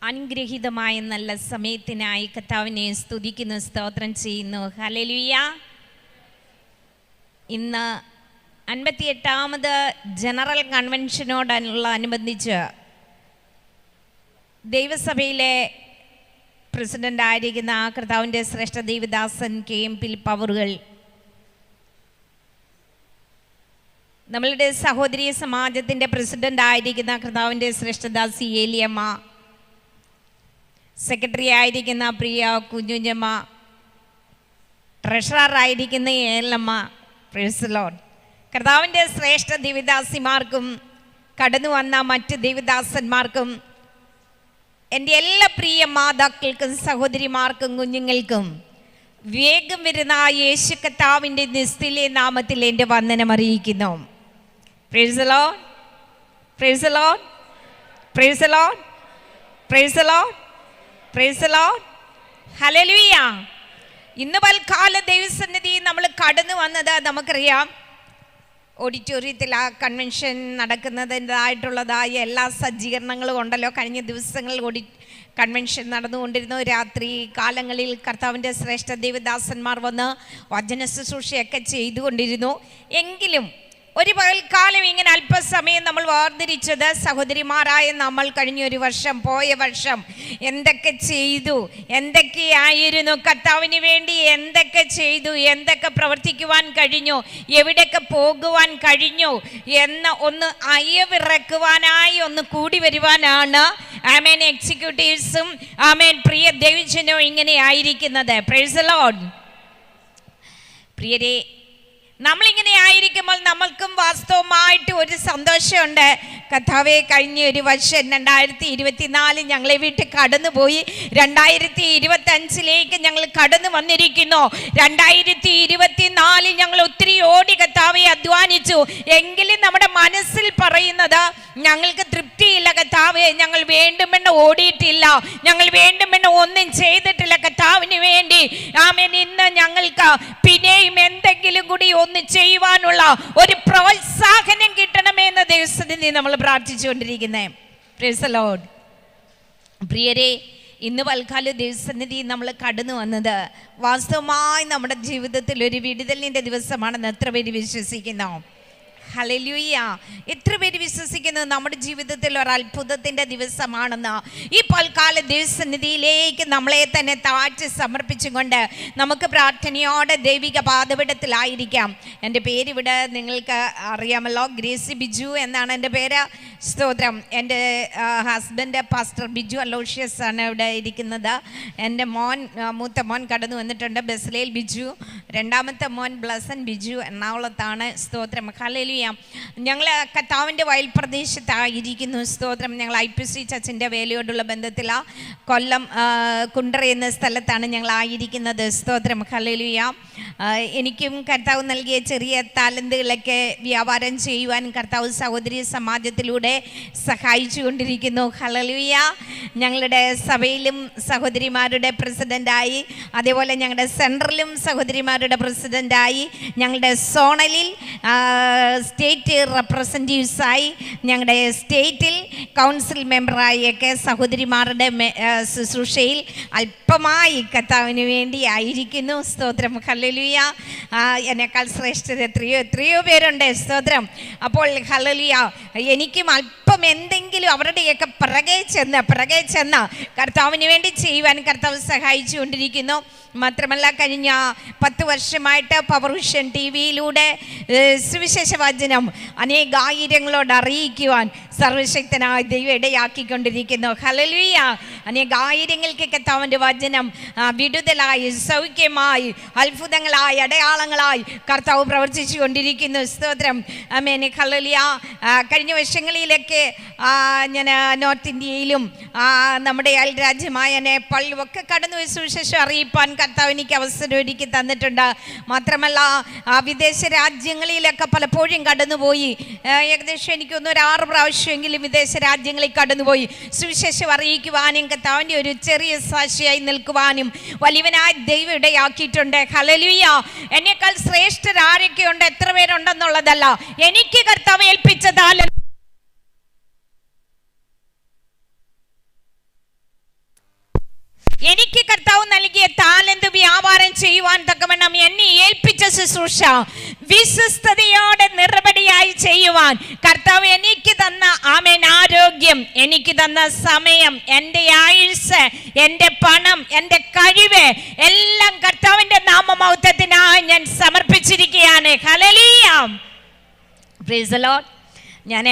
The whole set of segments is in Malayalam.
അനുഗ്രഹീതമായ നല്ല സമയത്തിനായി കർത്താവിനെ സ്തുതിക്കുന്നു, സ്തോത്രം ചെയ്യുന്നു. ഹല്ലേലൂയ. ഇന്ന് 58ാമത് ജനറൽ കൺവെൻഷനോടനുബന്ധിച്ച് ദൈവസഭയിലെ പ്രസിഡൻ്റായിരിക്കുന്ന കർത്താവിൻ്റെ ശ്രേഷ്ഠ ദേവദാസൻ KM ഫിലിപ്പ് അവറുകൾ, നമ്മളുടെ സഹോദരി സമാജത്തിൻ്റെ പ്രസിഡൻ്റ് ആയിരിക്കുന്ന കർത്താവിൻ്റെ ശ്രേഷ്ഠദാസി ഏലിയമ്മ, സെക്രട്ടറി ആയിരിക്കുന്ന പ്രിയ കുഞ്ഞുഞ്ഞമ്മ, ട്രഷറർ ആയിരിക്കുന്ന ഏലമ്മ, പ്രൈസ് ദി ലോർഡ്. കർത്താവിൻ്റെ ശ്രേഷ്ഠ ദേവദാസിമാർക്കും കടന്നു വന്ന മറ്റ് ദേവദാസന്മാർക്കും എൻ്റെ എല്ലാ പ്രിയ മാതാക്കൾക്കും സഹോദരിമാർക്കും കുഞ്ഞുങ്ങൾക്കും വേഗം വരുന്ന യേശു കർത്താവിൻ്റെ നിസ്തുല്യ നാമത്തിൽ എൻ്റെ വന്ദനം അറിയിക്കുന്നു. Price the Lord, praise the Lord, praise the Lord, praise the Lord, praise the Lord. Hallelujah. ഇന്ന് പൽക്കാല ദൈവസന്നിധി നമ്മൾ കടന്നു വന്നത് നമുക്കറിയാം. ഓഡിറ്റോറിയത്തിൽ ആ കൺവെൻഷൻ നടക്കുന്നതിൻ്റെതായിട്ടുള്ളതായ എല്ലാ സജ്ജീകരണങ്ങളും ഉണ്ടല്ലോ. കഴിഞ്ഞ ദിവസങ്ങളിൽ കൺവെൻഷൻ നടന്നുകൊണ്ടിരുന്നു. രാത്രി കാലങ്ങളിൽ കർത്താവിൻ്റെ ശ്രേഷ്ഠ ദേവദാസന്മാർ വന്ന് വചന ശുശ്രൂഷയൊക്കെ ചെയ്തുകൊണ്ടിരുന്നു. എങ്കിലും ഒരു പകൽക്കാലം ഇങ്ങനെ അല്പസമയം നമ്മൾ വേർതിരിച്ചത് സഹോദരിമാരായ നമ്മൾ കഴിഞ്ഞൊരു വർഷം, പോയ വർഷം എന്തൊക്കെ ചെയ്തു, എന്തൊക്കെയായിരുന്നു, കർത്താവിന് വേണ്ടി എന്തൊക്കെ ചെയ്തു, എന്തൊക്കെ പ്രവർത്തിക്കുവാൻ കഴിഞ്ഞു, എവിടെയൊക്കെ പോകുവാൻ കഴിഞ്ഞു എന്ന് ഒന്ന് അയവിറക്കുവാനായി ഒന്ന് കൂടി വരുവാനാണ് ആമേൻ എക്സിക്യൂട്ടീവ്സും ആമേൻ പ്രിയ ദൈവജനവും ഇങ്ങനെ ആയിരിക്കുന്നത്. Price the Lord. പ്രിയരെ, നമ്മളിങ്ങനെ ആയിരിക്കുമ്പോൾ നമ്മൾക്കും വാസ്തവമായിട്ട് ഒരു സന്തോഷമുണ്ട്. കർത്താവേ, കഴിഞ്ഞ ഒരു വർഷം 2024 ഞങ്ങളെ വീട്ടിൽ കടന്നുപോയി. 2025 ഞങ്ങൾ കടന്നു വന്നിരിക്കുന്നു. 2024 ഞങ്ങൾ ഒത്തിരി ഓടി കർത്താവെ അധ്വാനിച്ചു. എങ്കിലും നമ്മുടെ മനസ്സിൽ പറയുന്നത് ഞങ്ങൾക്ക് തൃപ്തിയില്ല കർത്താവേ, ഞങ്ങൾ വേണ്ടുമെന്ന് ഓടിയിട്ടില്ല, ഞങ്ങൾ വേണ്ടുമെന്ന് ഒന്നും ചെയ്തിട്ടില്ല കർത്താവിന് വേണ്ടി. ആമേൻ. ഇന്ന് ഞങ്ങൾക്ക് പിന്നെയും എന്തെങ്കിലും കൂടി ഒന്ന് ചെയ്യുവാനുള്ള ഒരു പ്രോത്സാഹനം കിട്ടണമെന്ന് ദൈവസന്നിധി നമ്മൾ പ്രാർത്ഥിച്ചുകൊണ്ടിരിക്കുന്നത്. Price the Lord. പ്രിയരെ, ഇന്ന് പൽക്കാല ദൈവസന്നിധി നമ്മൾ കടന്നു വന്നത് വാസ്തവമായി നമ്മുടെ ജീവിതത്തിൽ ഒരു വിടുതലിൻ്റെ ദിവസമാണെന്ന് എത്ര പേര് വിശ്വസിക്കുന്നു? ഹല്ലേലൂയ. എത്ര പേര് വിശ്വസിക്കുന്നത് നമ്മുടെ ജീവിതത്തിൽ ഒരു അത്ഭുതത്തിൻ്റെ ദിവസമാണെന്ന്? ഈ പൽക്കാല ദൈവസന്നിധിയിലേക്ക് നമ്മളെ തന്നെ താഴ്ത്തി സമർപ്പിച്ചുകൊണ്ട് നമുക്ക് പ്രാർത്ഥനയോടെ ദൈവിക പാദപീഠത്തിലായിരിക്കാം. എൻ്റെ പേരിവിടെ നിങ്ങൾക്ക് അറിയാമല്ലോ, ഗ്രേസി ബിജു എന്നാണ് എൻ്റെ പേര്. സ്തോത്രം. എൻ്റെ ഹസ്ബൻഡ് പാസ്റ്റർ ബിജു അലോഷ്യസ് ആണ് ഇവിടെ ഇരിക്കുന്നത്. എൻ്റെ മോൻ, മൂത്ത മോൻ കടന്നു വന്നിട്ടുണ്ട്, ബസ്ലേൽ ബിജു. രണ്ടാമത്തെ മോൻ ബ്ലസൻ ബിജു എറണാകുളത്താണ്. സ്തോത്രം. ഹല്ലേലൂയ. ഞങ്ങൾ കർത്താവിൻ്റെ വയൽ പ്രദേശത്തായിരിക്കുന്നു. സ്തോത്രം. ഞങ്ങൾ IPC ചർച്ചിൻ്റെ വേലയോടുള്ള ബന്ധത്തിലാണ്. കൊല്ലം കുണ്ട്ര എന്ന സ്ഥലത്താണ് ഞങ്ങൾ ആയിരിക്കുന്നത്. സ്തോത്രം. ഹല്ലേലൂയ. എനിക്കും കർത്താവ് നൽകിയ ചെറിയ താലന്തുകളൊക്കെ വ്യാപാരം ചെയ്യുവാൻ കർത്താവ് സഹോദരി സമാജത്തിലൂടെ സഹായിച്ചു കൊണ്ടിരിക്കുന്നു. ഹല്ലേലൂയ. ഞങ്ങളുടെ സഭയിലും സഹോദരിമാരുടെ പ്രസിഡൻ്റായി, അതേപോലെ ഞങ്ങളുടെ സെൻട്രലും സഹോദരിമാരുടെ പ്രസിഡൻ്റായി, ഞങ്ങളുടെ സോണലിൽ സ്റ്റേറ്റ് റെപ്രസെൻറ്റേറ്റീവ്സായി, ഞങ്ങളുടെ സ്റ്റേറ്റിൽ കൗൺസിൽ മെമ്പറായൊക്കെ സഹോദരിമാരുടെ ശുശ്രൂഷയിൽ അല്പമായി കർത്താവിന് വേണ്ടി ആയിരിക്കുന്നു. സ്തോത്രം. ഹല്ലേലൂയ. എന്നെക്കാൾ ശ്രേഷ്ഠത എത്രയോ പേരുണ്ട്. സ്തോത്രം. അപ്പോൾ ഹല്ലേലൂയ, എനിക്കും അല്പം എന്തെങ്കിലും അവരുടെയൊക്കെ പിറകെ ചെന്ന് കർത്താവിന് വേണ്ടി ചെയ്യുവാൻ കർത്താവ് സഹായിച്ചു കൊണ്ടിരിക്കുന്നു. മാത്രമല്ല, കഴിഞ്ഞ 10 വർഷമായിട്ട് പവർ വിഷൻ TV-യിലൂടെ സുവിശേഷ വചനം അനേകായിരങ്ങളോട് അറിയിക്കുവാൻ സർവശക്തനായ ദൈവം ഇടയാക്കിക്കൊണ്ടിരിക്കുന്നു. ഹല്ലേലൂയ. അനേകായിരങ്ങൾക്ക് കർത്താവിൻ്റെ വചനം വിടുതലായി, സൗഖ്യമായി, അത്ഭുതങ്ങളായി, അടയാളങ്ങളായി കർത്താവ് പ്രവർത്തിച്ചു കൊണ്ടിരിക്കുന്നു. സ്തോത്രം. ആമേൻ. ഹല്ലേലൂയ. കഴിഞ്ഞ വർഷങ്ങളിലൊക്കെ ഞാൻ നോർത്ത് ഇന്ത്യയിലും നമ്മുടെ അയൽരാജ്യമായ നേപ്പാളിലും ഒക്കെ കടന്നുപോയി സുവിശേഷം അറിയിപ്പാൻ കർത്താവ് എനിക്ക് അവസരം ഒരുക്കി തന്നിട്ടുണ്ട്. മാത്രമല്ല, വിദേശ രാജ്യങ്ങളിലൊക്കെ പലപ്പോഴും കടന്നുപോയി. ഏകദേശം എനിക്കൊന്ന് 6 പ്രാവശ്യമെങ്കിലും വിദേശ രാജ്യങ്ങളിൽ കടന്നുപോയി സുവിശേഷം അറിയിക്കുവാനും കർത്താവിൻ്റെ ഒരു ചെറിയ സാക്ഷിയായി നിൽക്കുവാനും വലിയവനായ ദൈവം ഇടയാക്കിയിട്ടുണ്ട്. ഹല്ലേലൂയ. എന്നേക്കാൾ ശ്രേഷ്ഠരാരൊക്കെയുണ്ട്, എത്ര പേരുണ്ടെന്നുള്ളതല്ല, എനിക്ക് കർത്താവ് ഏൽപ്പിച്ചതാൽ എനിക്ക് കർത്താവ് നൽകിയ താലന്ത് വ്യാപാരം ചെയ്യുവാൻ തക്കവണ്ണം എന്നെ ഏൽപ്പിച്ച ശുശ്രൂഷ വിശ്വസ്തയോടെ നിർവടിയായി ചെയ്യുവാൻ കർത്താവ് എനിക്ക് തന്ന ആരോഗ്യം, എനിക്ക് തന്ന സമയം, എൻ്റെ ആയുസ്, എൻ്റെ പണം, എൻ്റെ കഴിവ് എല്ലാം കർത്താവിൻ്റെ നാമമഹത്വത്തിനായി ഞാൻ സമർപ്പിച്ചിരിക്കുകയാണ്. Hallelujah, praise the Lord. ഞാൻ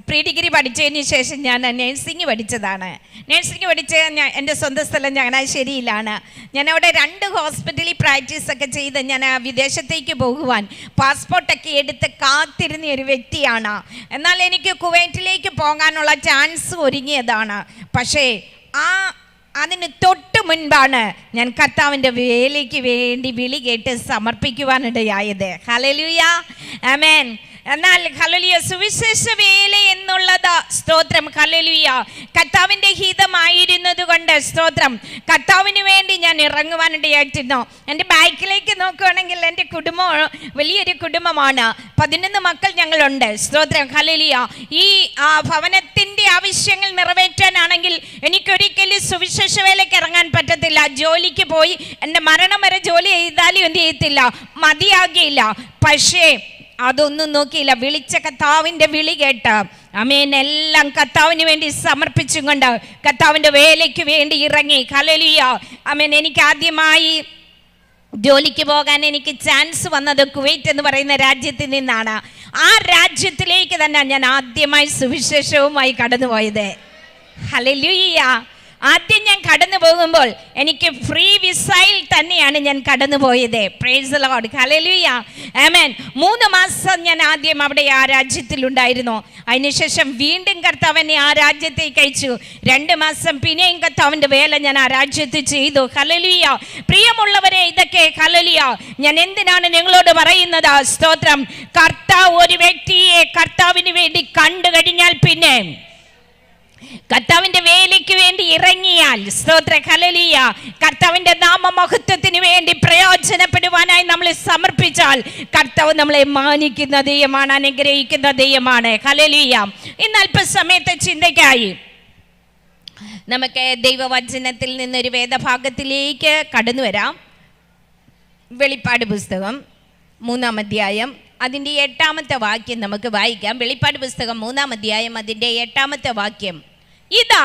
പ്രീ ഡിഗ്രി പഠിച്ചതിന് ശേഷം ഞാൻ നേഴ്സിംഗ് പഠിച്ചതാണ്. നേഴ്സിംഗ് പഠിച്ച് എൻ്റെ സ്വന്തം സ്ഥലം ചങ്ങനാശ്ശേരിയിലാണ്. ഞാൻ അവിടെ 2 ഹോസ്പിറ്റലിൽ പ്രാക്ടീസൊക്കെ ചെയ്ത് ഞാൻ വിദേശത്തേക്ക് പോകുവാൻ പാസ്പോർട്ടൊക്കെ എടുത്ത് കാത്തിരുന്ന ഒരു വ്യക്തിയാണ്. എന്നാൽ എനിക്ക് കുവൈറ്റിലേക്ക് പോകാനുള്ള ചാൻസ് ഒരുങ്ങിയതാണ്. പക്ഷേ അതിന് തൊട്ട് മുൻപാണ് ഞാൻ കർത്താവിൻ്റെ വേലയ്ക്ക് വേണ്ടി വിളി കേട്ട് സമർപ്പിക്കുവാനിടയായത്. ഹല്ലേലൂയ, ആമേൻ. എന്നാൽ ഹല്ലേലൂയ, സുവിശേഷ വേല എന്നുള്ളത് സ്തോത്രം, ഹല്ലേലൂയ, കർത്താവിൻ്റെ ഹിതമായിരുന്നത് കൊണ്ട് സ്തോത്രം, കർത്താവിന് വേണ്ടി ഞാൻ ഇറങ്ങുവാനിടയായിട്ടിരുന്നു. എൻ്റെ ബാക്കിലേക്ക് നോക്കുകയാണെങ്കിൽ എൻ്റെ കുടുംബം വലിയൊരു കുടുംബമാണ്. 11 മക്കൾ ഞങ്ങളുണ്ട്. സ്തോത്രം, ഹല്ലേലൂയ. ഈ ഭവനത്തിൻ്റെ ആവശ്യങ്ങൾ നിറവേറ്റാനാണെങ്കിൽ എനിക്കൊരിക്കലും സുവിശേഷ വേലയ്ക്ക് ഇറങ്ങാൻ പറ്റത്തില്ല. ജോലിക്ക് പോയി എൻ്റെ മരണം വരെ ജോലി ചെയ്താലും എന്ത് ചെയ്യത്തില്ല, മതിയാകില്ല. പക്ഷേ അതൊന്നും നോക്കിയില്ല. വിളിച്ച കർത്താവിൻ്റെ വിളി കേട്ട് ആമേൻ എല്ലാം കർത്താവിന് വേണ്ടി സമർപ്പിച്ചും കൊണ്ട് കർത്താവിൻ്റെ വേലയ്ക്ക് വേണ്ടി ഇറങ്ങി. ഹല്ലേലൂയ, ആമേൻ. എനിക്ക് ആദ്യമായി ജോലിക്ക് പോകാൻ എനിക്ക് ചാൻസ് വന്നത് കുവൈറ്റ് എന്ന് പറയുന്ന രാജ്യത്തിൽ നിന്നാണ്. ആ രാജ്യത്തിലേക്ക് തന്നെ ഞാൻ ആദ്യമായി സുവിശേഷവുമായി കടന്നുപോയത്. ഹല്ലേലൂയ. ആദ്യം ഞാൻ കടന്നു പോകുമ്പോൾ എനിക്ക് ഫ്രീ വിസയിൽ തന്നെയാണ് ഞാൻ കടന്നു പോയത്. പ്രൈസ് ദി ലോർഡ്, ഹല്ലേലൂയ, ആമേൻ. 3 മാസം ഞാൻ ആദ്യം അവിടെ ആ രാജ്യത്തിലുണ്ടായിരുന്നു. അതിനുശേഷം വീണ്ടും കർത്താവ് എന്നെ ആ രാജ്യത്തേക്ക് അയച്ചു. 2 മാസം പിന്നെയും കർത്താവിൻ്റെ വേല ഞാൻ ആ രാജ്യത്ത് ചെയ്തു. ഹല്ലേലൂയ. പ്രിയമുള്ളവരെ, ഇതൊക്കെ ഹല്ലേലൂയ ഞാൻ എന്തിനാണ് നിങ്ങളോട് പറയുന്നത്? സ്തോത്രം, കർത്താവ് ഒരു വ്യക്തിയെ കർത്താവിന് വേണ്ടി കണ്ടു കഴിഞ്ഞാൽ പിന്നെ കർത്താവിൻ്റെ വേലയ്ക്ക് വേണ്ടി ഇറങ്ങിയാൽ സ്തോത്രം, ഹല്ലേലൂയ, കർത്താവിൻ്റെ നാമമഹത്വത്തിന് വേണ്ടി പ്രയോജനപ്പെടുവാനായി നമ്മൾ സമർപ്പിച്ചാൽ കർത്താവ് നമ്മളെ മാനിക്കുന്ന ദൈവമാണ്, അനുഗ്രഹിക്കുന്ന ദൈവമാണ്. ഹല്ലേലൂയ. ഇന്ന് അല്പസമയത്തെ ചിന്തയ്ക്കായി നമുക്ക് ദൈവവചനത്തിൽ നിന്നൊരു വേദഭാഗത്തിലേക്ക് കടന്നു വരാം. വെളിപ്പാട് പുസ്തകം 3-ാം അധ്യായം അതിൻ്റെ 8-ാമത്തെ വാക്യം നമുക്ക് വായിക്കാം. വെളിപ്പാട് പുസ്തകം 3-ാം അധ്യായം അതിൻ്റെ 8-ാമത്തെ വാക്യം. ഇതാ,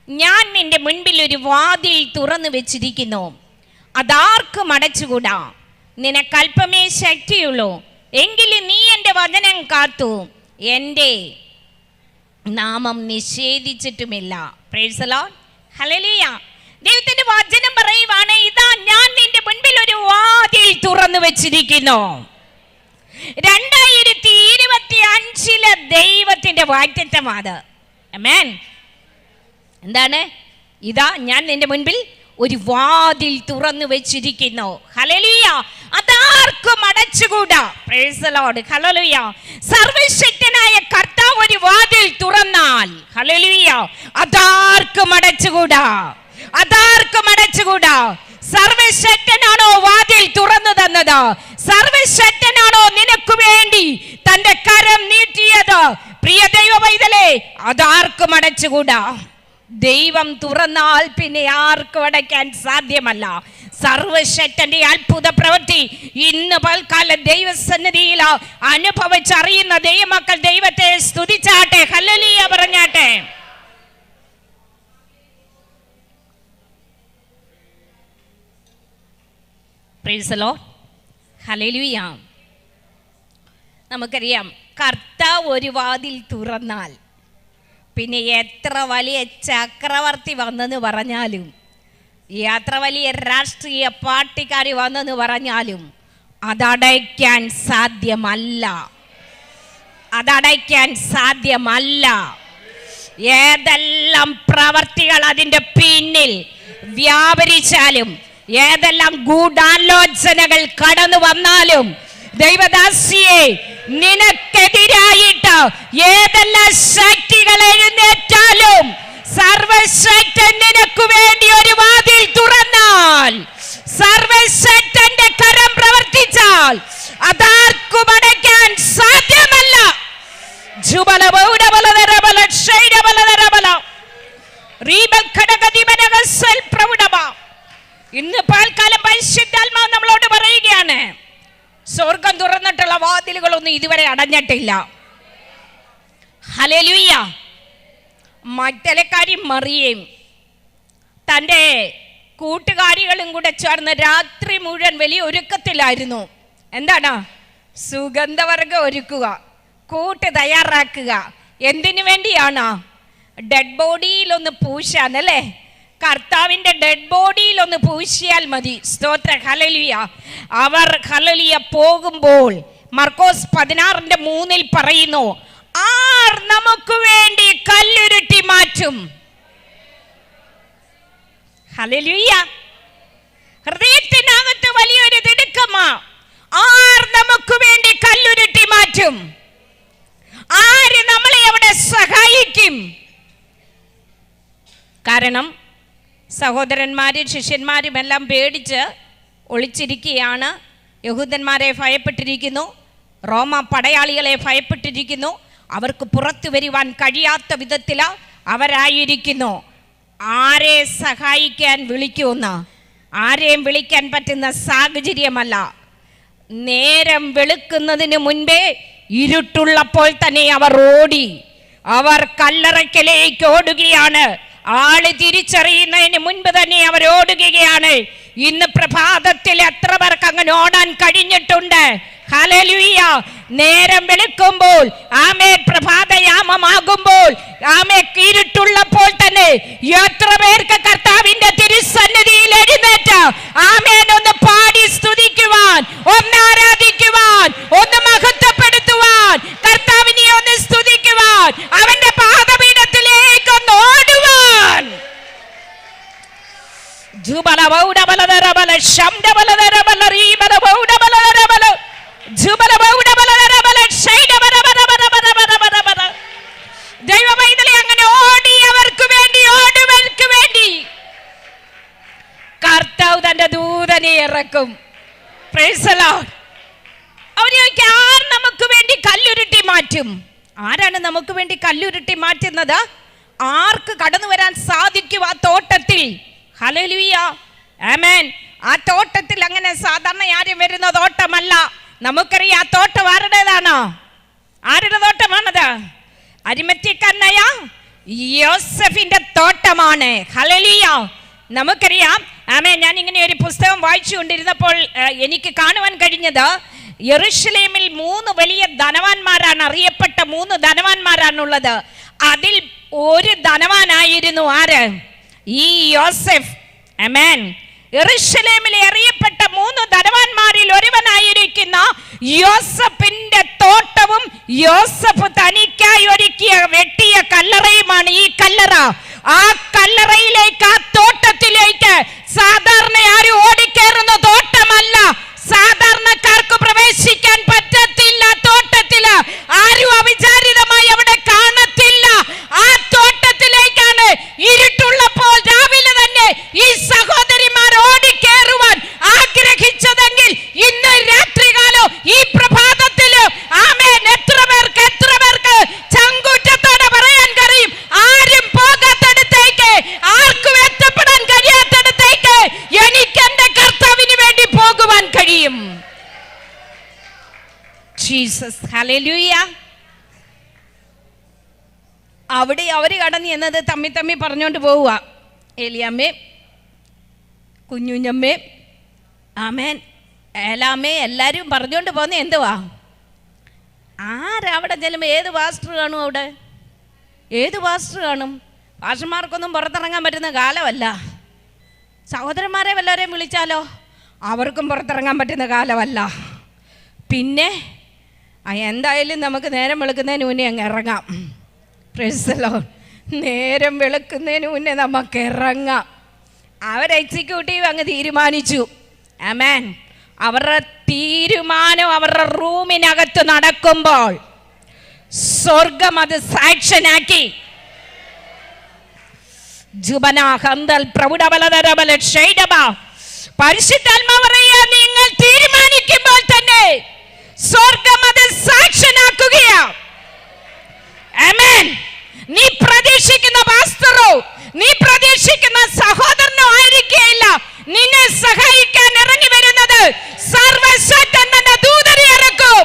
ഞാൻ നിന്റെ മുൻപിൽ ഒരു വാതിൽ തുറന്നു വെച്ചിരിക്കുന്നു, അതാർക്കും അടച്ചുകൂടാ. നിനക്കൽപ്പമേ ശക്തിയുള്ളൂ, എങ്കിലും നീ എൻ്റെ വചനം കാത്തു എൻ്റെ നാമം നിഷേധിച്ചിട്ടുമില്ല. Praise the Lord, hallelujah. ദൈവത്തിന്റെ വചനം പറയുവാണ്, ഇതാ ഞാൻ നിന്റെ മുൻപിൽ ഒരു വാതിൽ തുറന്നു വെച്ചിരിക്കുന്നു. 2025 ദൈവത്തിന്റെ വാഗ്ദത്തം അത്. ആമേൻ. എന്താണ്? ഇതാ ഞാൻ നിന്റെ മുൻപിൽ ഒരു വാതിൽ തുറന്നു വെച്ചിരിക്കുന്നു. ഹല്ലേലൂയ. അതാർക്കും അടച്ചുകൂടാ. Praise the Lord, hallelujah. സർവശക്തനായ കർത്താവ് ഒരു വാതിൽ തുറന്നാൽ ഹല്ലേലൂയ അതാർക്കും അടച്ചുകൂടാ, അതാർക്കും അടച്ചുകൂടാ. സർവശക്തനാണോ വാതിൽ തുറന്നു തന്നത്? സർവശക്തനാണോ നിനക്ക് വേണ്ടി തന്റെ കരം നീട്ടിയത്? പ്രിയ ദൈവ പൈതലേ, അതാർക്കും അടച്ചുകൂടാ. ദൈവം തുറന്നാൽ പിന്നെ ആർക്കും അടയ്ക്കാൻ സാധ്യമല്ല. സർവശക്തന്റെ അത്ഭുത പ്രവൃത്തി ഇന്ന് പൽക്കാലം ദൈവസന്നിധിയിൽ അനുഭവിച്ചറിയുന്ന ദൈവമക്കൾ ദൈവത്തെ സ്തുതിച്ചാട്ടെ, ഹല്ലേലൂയ പറഞ്ഞാട്ടെ. Price the Lord, hallelujah. നമുക്കറിയാം, കർത്താവ് ഒരു വാതിൽ തുറന്നാൽ പിന്നെ എത്ര വലിയ ചക്രവർത്തി വന്നെന്ന് പറഞ്ഞാലും, എത്ര വലിയ രാഷ്ട്രീയ പാർട്ടിക്കാർ വന്നെന്ന് പറഞ്ഞാലും അതടയ്ക്കാൻ സാധ്യമല്ല, അതടയ്ക്കാൻ സാധ്യമല്ല. ഏതെല്ലാം പ്രവർത്തികൾ അതിൻ്റെ പിന്നിൽ വ്യാപരിച്ചാലും, ഏതെല്ലാം ഗൂഢാലോചനകൾ കടന്നു വന്നാലും, ദൈവദാസിയെ നിനക്കെതിരായിട്ട് ഏതെല്ലാം ശക്തികൾ എഴുന്നേറ്റാലും, സർവശക്തൻ നിനക്ക് വേണ്ടി ഒരു വാതിൽ തുറന്നാൽ, സർവശക്തന്റെ കരം പ്രവർത്തിച്ചാൽ അതാർക്കും അടയ്ക്കാൻ സാധ്യമല്ല. ജുബല ബൗഡബല ദരബല ഷൈഡബല ദരബല റീബൽ ഘടക തടഞ്ഞിട്ടില്ല. ഹല്ലേലൂയ. മഗ്ദലക്കാരി മറിയയും തൻ്റെ കൂട്ടുകാരികളും കൂടെ ചേർന്ന് രാത്രി മുഴുവൻ വലിയ ഒരുക്കത്തിലായിരുന്നു. എന്താണ്? സുഗന്ധവർഗം ഒരുക്കുക, കൂട്ട് തയ്യാറാക്കുക. എന്തിനു വേണ്ടിയാണ്? ഡെഡ് ബോഡിയിലൊന്ന് പൂശാനല്ലേ? കർത്താവിൻ്റെ ഡെഡ് ബോഡിയിലൊന്ന് പൂശിയാൽ മതി. സ്തോത്രം. ഹല്ലേലൂയ. അവർ ഹല്ലേലൂയ പോകുമ്പോൾ മർക്കോസ് 16:3 പറയുന്നു, ആർ നമുക്ക് വേണ്ടി കല്ലുരുട്ടി മാറ്റും? ഹല്ലേലൂയ. ഹൃദയത്തിനകത്ത് വലിയൊരു തിടുക്കമാ. ആർ നമുക്ക് വേണ്ടി കല്ലുരുട്ടി മാറ്റും? ആര് നമ്മളെ അവിടെ സഹായിക്കും? കാരണം സഹോദരന്മാരും ശിഷ്യന്മാരും എല്ലാം പേടിച്ച് ഒളിച്ചിരിക്കുകയാണ്. യഹൂദന്മാരെ ഭയപ്പെട്ടിരിക്കുന്നു, റോമ പടയാളികളെ ഭയപ്പെട്ടിരിക്കുന്നു. അവർക്ക് പുറത്തു വരുവാൻ കഴിയാത്ത വിധത്തിൽ അവരായിരിക്കുന്നു. ആരെ സഹായിക്കാൻ വിളിക്കുമെന്ന്? ആരെയും വിളിക്കാൻ പറ്റുന്ന സാഹചര്യമല്ല. നേരം വെളുക്കുന്നതിന് മുൻപേ ഇരുട്ടുള്ളപ്പോൾ തന്നെ അവർ ഓടി. അവർ കല്ലറയ്ക്കലേക്ക് ഓടുകയാണ്. ആള് തിരിച്ചറിയുന്നതിന് മുൻപ് തന്നെ അവർ ഓടുകയാണ്. ഇന്ന് പ്രഭാതത്തിൽ എത്ര പേർക്ക് അങ്ങനെ ഓടാൻ കഴിഞ്ഞിട്ടുണ്ട്? ഹല്ലേലൂയ. നേരം വെളുക്കുമ്പോൾ, ആമേൻ, പ്രഭാതയാമമാകുമ്പോൾ, ആമേൻ, ഇരുട്ടുള്ളപ്പോൾ തന്നെ എത്ര പേർക്ക് കർത്താവിന്റെ തിരുസന്നിധിയിൽ എഴുന്നേറ്റ് ആമേൻ ഒന്ന് പാടി സ്തുതിക്കുവാൻ, ഒന്ന് ആരാധിക്കുവാൻ, ഒന്ന് മഹത്വപ്പെടുത്തുവാൻ, കർത്താവിനെ ഒന്ന് സ്തുതിക്കുവാൻ, അവന്റെ പാദപീഠത്തിലേക്ക് ഒന്ന് ഓടുവാൻ. ദൈവമൈതലേ, അങ്ങനെ ഓടി അവർക്ക് വേണ്ടി, ഓടുവർക്ക് വേണ്ടി കർത്താവ് തന്റെ ദൂതനെ ഇറക്കും. Price the Lord. അവർ ചോദിക്കും, ആർ നമുക്ക് വേണ്ടി കല്ലുരുട്ടി മാറ്റും? ആരാണ് നമുക്ക് വേണ്ടി കല്ലുരുട്ടി മാറ്റുന്നത്? ആർക്ക് കടന്നു വരാൻ സാധിക്കും ആ തോട്ടത്തിൽ? ഹല്ലേലൂയ. ആമേൻ. ആ തോട്ടത്തിൽ അങ്ങനെ സാധാരണ ആരും വരുന്ന തോട്ടമല്ല. നമുക്കറിയാം ആ തോട്ടം ആരുടേതാണ്? ആരുടെ തോട്ടമാണത്? അരിമത്യക്കാരനായ യോസഫിന്റെ തോട്ടമാണ്. ഹല്ലേലൂയ. നമുക്കറിയാം. ആമേൻ. ഞാൻ ഇങ്ങനെ ഒരു പുസ്തകം വായിച്ചുകൊണ്ടിരുന്നപ്പോൾ എനിക്ക് കാണുവാൻ കഴിഞ്ഞത്, യെരൂശലേമിൽ 3 വലിയ ധനവാന്മാരാണ്, അറിയപ്പെട്ട 3 ധനവാന്മാരാണുള്ളത്. അതിൽ ഒരു ധനവാനായിരുന്നു ആര്? ഈ യോസഫ്. ആമേൻ. യെരൂശലേമിലെ അറിയപ്പെട്ട 3 ധനവാന്മാരിൽ ഒരുവനായിരിക്കുന്ന യോസഫിന്റെ തോട്ടവും യോസഫ് തനിക്കായി ഒരുക്കിയ വെട്ടിയ കല്ലറയുമാണ് ഈ കല്ലറ. ആ കല്ലറയിലേക്ക്, ആ തോട്ടത്തിലേക്ക് സാധാരണ ആരും ഓടിക്കേറുന്ന തോട്ടമല്ല. സാധാരണക്കാർക്ക് പ്രവേശിക്കാൻ പറ്റത്തില്ല. തോട്ടത്തില് ആരും അവിചാരിതമായി അവിടെ കാണത്തില്ല. ആ തോട്ടത്തിലേക്കാണ് ഇരുട്ടുള്ളപ്പോൾ രാവിലെ തന്നെ ഈ സഹോദരിമാർ ഓടിക്കേറുവാൻ ആഗ്രഹിച്ചതെങ്കിൽ ഇന്ന് രാത്രികാലം, ഈ പ്രഭാതത്തില്, ആമേൻ, എത്ര പേർക്ക് ചങ്കൂറ്റത്തോടെ പറയാൻ കഴിയും, ആരും പോകാത്തടത്തേക്ക്, ആർക്കും എത്തപ്പെടാൻ കഴിയാത്തടത്തേക്ക് എനിക്ക് എന്റെ കർത്താവിന് വേണ്ടി പോകുവാൻ കഴിയും. ജീസസ്. ഹല്ലേലൂയ. അവിടെ അവര് കടന്നു എന്നത് തമ്മി പറഞ്ഞോണ്ട് പോവുക. ഏലിയാമ്മേ, കുഞ്ഞുഞ്ഞമ്മേ, ആമേൻ, ഏലാമ്മേ, എല്ലാരും പറഞ്ഞോണ്ട് പോന്നെ എന്തുവാ? ആരവിടെ ചെല്ലുമ്പോൾ ഏത് പാസ്റ്റർ കാണും? അവിടെ ഏത് പാസ്റ്റർ കാണും? പാസ്റ്റർമാർക്കൊന്നും പുറത്തിറങ്ങാൻ പറ്റുന്ന കാലമല്ല. സഹോദരന്മാരെ വല്ലവരെയും വിളിച്ചാലോ? അവർക്കും പുറത്തിറങ്ങാൻ പറ്റുന്ന കാലമല്ല. പിന്നെ എന്തായാലും നമുക്ക് നേരം വെളുക്കുന്നതിന് മുന്നേ അങ്ങ് ഇറങ്ങാം. Price the Lord. നേരം വെളുക്കുന്നതിന് മുന്നേ നമുക്ക് ഇറങ്ങാം. എക്സിക്യൂട്ടീവ് അങ്ങ് തീരുമാനിച്ചു. ആമേൻ. അവരുടെ തീരുമാനം അവരുടെ റൂമിനകത്ത് നടക്കുമ്പോൾ സ്വർഗം അത് സാക്ഷനാക്കി. പരിശുദ്ധാത്മാവ് പറയുക, നിങ്ങൾ തീരുമാനിക്കുമ്പോൾ തന്നെ സ്വർഗം അത് സാക്ഷനാക്കുകയാണ്. ആമേൻ. നീ പ്രതീക്ഷിക്കുന്ന പാസ്റ്ററോ, നീ പ്രതീക്ഷിക്കുന്ന സഹോദരനോ ആയിരിക്കുകയില്ല. നിന്നെ സഹായിക്കാൻ ഇറങ്ങി വരുന്നത് സർവശക്തൻ തന്റെ ദൂതനെ ഇറക്കും.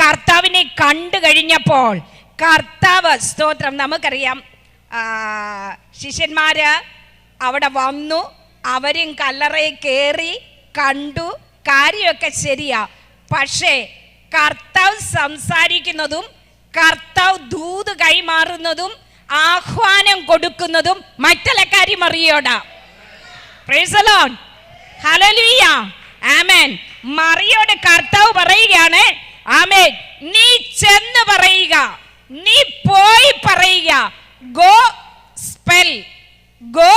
കർത്താവിനെ കണ്ടു കഴിഞ്ഞപ്പോൾ കർത്താവ്, സ്തോത്രം, നമുക്കറിയാം ശിഷ്യന്മാര് അവിടെ വന്നു, അവരും കല്ലറയിൽ കയറി കണ്ടു, കാര്യമൊക്കെ ശരിയാ. പക്ഷേ കർത്താവ് സംസാരിക്കുന്നതും കർത്താവ് ദൂത് കൈമാറുന്നതും ആഹ്വാനം കൊടുക്കുന്നതും മറ്റുള്ള കാര്യം അറിയോടാ. Praise the Lord, hallelujah, amen. മറിയോട് കർത്താവ് പറയുകയാണ്, ആമേൻ, നീ ചെന്ന് പറയുക, നീ പോയി പറയുക, go spell, go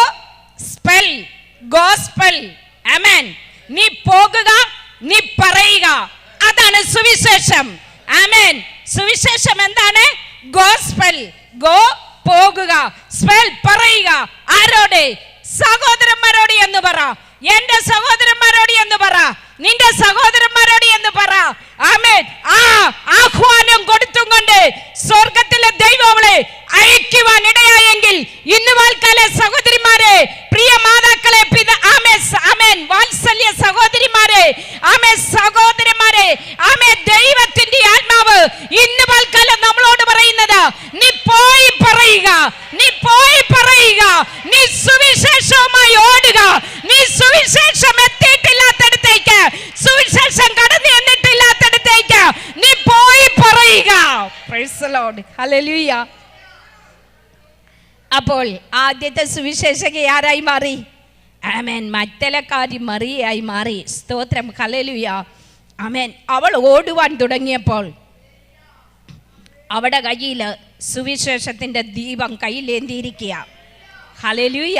spell, gospel, amen. നീ പോകുക, നീ പറയുക, അതാണ് സുവിശേഷം. ആമേൻ. സുവിശേഷം എന്താണ്? ഗോസ്പെൽ, ഗോ പോകുക, സ്പെൽ പറയുക. ആരോട്? സഹോദരന്മാരോട് എന്ന് പറ, എന്റെ സഹോദരന്മാരോട് എന്ന് പറ, നിന്റെ സഹോദരന്മാരോട് എന്ന് പറ. ആമേൻ. ആ ആഹ്വാനം കൊടുത്തും കൊണ്ട് സ്വർഗത്തിലെ ദൈവം അവളെ അയക്കുവാൻ ഇടയായെങ്കിൽ ഇന്ന് വാൽക്കാല സഹോദരിമാരെ, പ്രിയ മാതാക്കളെ, ആമേൻ, വാത്സല്യ സഹോദരിമാരെ, ആമേൻ, സഹോദരന്മാരെ, ആമേൻ, ദൈവത്തിന്റെ ആത്മാവ് ഇന്ന് വാൽക്കാലം നമ്മളോട് പറയുന്നത്, നീ പോയി പറയുക, നീ പോയി പറയുക, നീ സുവിശേഷവുമായി ഓടുക, നീ സുവിശേഷം എത്തിയിട്ടില്ലാത്തടത്തേക്ക്, സുവിശേഷം കടന്നു എന്നിട്ടില്ലാത്തടത്തേക്ക് നീ പോയി പറയുക. Price the Lord, hallelujah. അപ്പോൾ ആദ്യത്തെ സുവിശേഷക ആരായി മാറി? ആമേൻ, മറ്റലക്കാരി മറിയായി മാറി. സ്തോത്രം, ഹല്ലേലൂയ, ആമേൻ. അവൾ ഓടുവാൻ തുടങ്ങിയപ്പോൾ അവിടെ കയ്യിൽ സുവിശേഷത്തിൻ്റെ ദീപം കയ്യിലേന്തിയിരിക്കുക. ഹല്ലേലൂയ.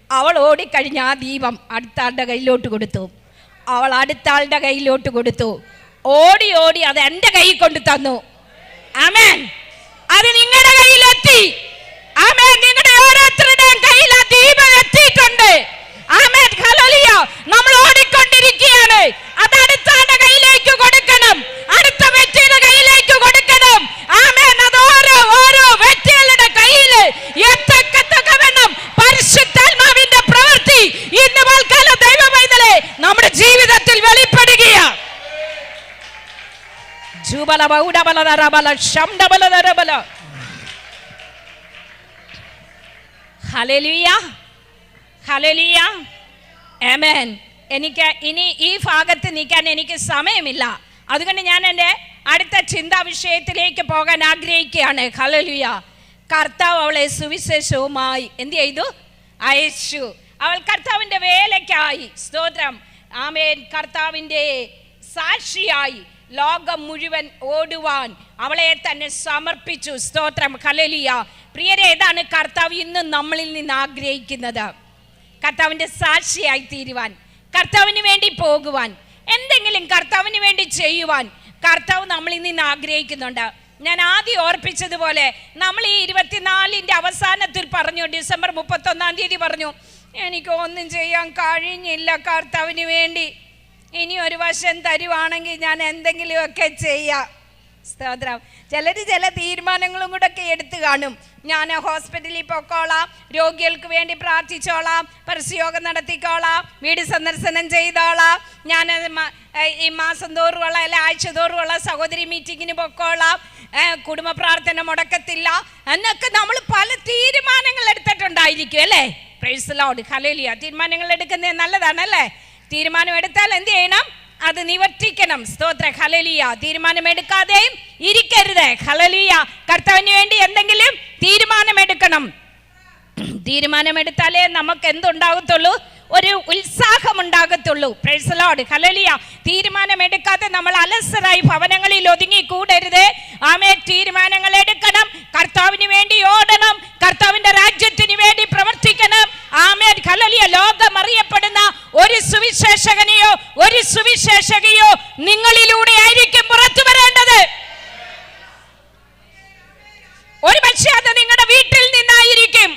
അവൾ ഓടിക്കഴിഞ്ഞ് ആ ദീപം അടുത്ത ആളുടെ കയ്യിലോട്ട് കൊടുത്തു, അവൾ അടുത്ത ആളുടെ കയ്യിലോട്ട് കൊടുത്തു. ഓടി ഓടി അത് എൻ്റെ കയ്യിൽ കൊണ്ട് തന്നു. ആമേൻ. അത് നിങ്ങളുടെ കയ്യിലെത്തി. ആമേൻ. നിങ്ങളുടെ ഓരോരുത്തരുടെയും കയ്യിൽ ആ ദീപം എത്തിയിട്ടുണ്ട്. ആമേൻ, ഹല്ലേലൂയ. നമ്മൾ ഓടിക്കൊണ്ടിരിക്കുകയാണ്. അത് അടുത്ത ആളുടെ കയ്യിലേക്ക് കൊടുക്കണം, അടുത്ത വ്യക്തിയുടെ കയ്യിലേക്ക് കൊടുക്കണം. ആമേൻ. അത് ഓരോ വ്യക്തികളുടെ കയ്യിൽ എത്തക്കത്തക്കവണ്ണം പരിശുദ്ധാത്മാവിന്റെ പ്രവൃത്തി ഇന്ന് വാൽക്കാല ദൈവ പൈതലേ നമ്മുടെ ജീവിതത്തിൽ വെളിപ്പെടുകയാണ്. ഹല്ലേലൂയ, ഹല്ലേലൂയ, ആമേൻ. എനിക്ക് ഇനി ഈ ഭാഗത്ത് നിൽക്കാൻ എനിക്ക് സമയമില്ല, അതുകൊണ്ട് ഞാൻ എൻ്റെ അടുത്ത ചിന്താ വിഷയത്തിലേക്ക് പോകാൻ ആഗ്രഹിക്കുകയാണ്. ഹല്ലേലൂയ. കർത്താവ് അവളെ സുവിശേഷവുമായി എന്ത് ചെയ്തു? അയച്ചു. അവൾ കർത്താവിൻ്റെ വേലയ്ക്കായി, സ്തോത്രം, ആമേൻ, കർത്താവിൻ്റെ സാക്ഷിയായി ലോകം മുഴുവൻ ഓടുവാൻ അവളെ തന്നെ സമർപ്പിച്ചു. സ്തോത്രം, ഹല്ലേലൂയ. പ്രിയരെ, ഏതാണ് കർത്താവ് ഇന്ന് നമ്മളിൽ നിന്ന് ആഗ്രഹിക്കുന്നത്? കർത്താവിൻ്റെ സാക്ഷിയായി തീരുവാൻ, കർത്താവിന് വേണ്ടി പോകുവാൻ, എന്തെങ്കിലും കർത്താവിന് വേണ്ടി ചെയ്യുവാൻ കർത്താവ് നമ്മളിൽ നിന്ന് ആഗ്രഹിക്കുന്നുണ്ട്. ഞാൻ ആദ്യം ഓർപ്പിച്ചതുപോലെ നമ്മൾ ഈ 24-ന്റെ അവസാനത്തിൽ പറഞ്ഞു, ഡിസംബർ 31-ാം തീയതി പറഞ്ഞു, എനിക്ക് ഒന്നും ചെയ്യാൻ കഴിഞ്ഞില്ല കർത്താവിന് വേണ്ടി, ഇനി ഒരു വശം തരുവാണെങ്കിൽ ഞാൻ എന്തെങ്കിലുമൊക്കെ ചെയ്യാം. സ്തോത്രം. ചിലർ ചില തീരുമാനങ്ങളും കൂടെ ഒക്കെ എടുത്തു കാണും. ഞാൻ ഹോസ്പിറ്റലിൽ പൊക്കോളാം, രോഗികൾക്ക് വേണ്ടി പ്രാർത്ഥിച്ചോളാം, പരസ്യയോഗം നടത്തിക്കോളാം, വീട് സന്ദർശനം ചെയ്തോളാം, ഞാൻ ഈ മാസം തോറുമുള്ള അല്ല ആഴ്ച തോറുമുള്ള സഹോദരി മീറ്റിങ്ങിന് പൊക്കോളാം, കുടുംബ പ്രാർത്ഥന മുടക്കത്തില്ല എന്നൊക്കെ നമ്മൾ പല തീരുമാനങ്ങൾ എടുത്തിട്ടുണ്ടായിരിക്കും അല്ലേ? Price the Lord, hallelujah. തീരുമാനങ്ങൾ എടുക്കുന്നത് നല്ലതാണല്ലേ? തീരുമാനം എടുത്താൽ എന്ത് ചെയ്യണം? അത് നിവർത്തിക്കണം. സ്തോത്ര, ഹല്ലേലൂയ. തീരുമാനമെടുക്കാതെയും ഇരിക്കരുത്. ഹല്ലേലൂയ. കർത്താവിന് വേണ്ടി എന്തെങ്കിലും തീരുമാനമെടുക്കണം. തീരുമാനമെടുത്താലേ നമുക്ക് എന്തുണ്ടാകത്തുള്ളൂ? ഒരു ഉത്സാഹം ഉണ്ടാകത്തുള്ളൂ. Praise the Lord, hallelujah. തീരുമാനമെടുക്കാതെ നമ്മൾ അലസരായി ഭവനങ്ങളിൽ ഒതുങ്ങി കൂടരുത്. ആമേൻ. തീരുമാനങ്ങൾ എടുക്കണം, കർത്താവിന് വേണ്ടി ഓടണം, കർത്താവിന്റെ രാജ്യത്തിന് വേണ്ടി പ്രവർത്തിക്കണം. ആമേൻ, ഹല്ലേലൂയ. ലോകം അറിയപ്പെടുന്ന ഒരു സുവിശേഷകനെയോ ഒരു സുവിശേഷകയോ നിങ്ങളിലൂടെ ആയിരിക്കും പുറത്തു വരേണ്ടത്. ഒരു പക്ഷേ അത് നിങ്ങളുടെ വീട്ടിൽ നിന്നായിരിക്കും.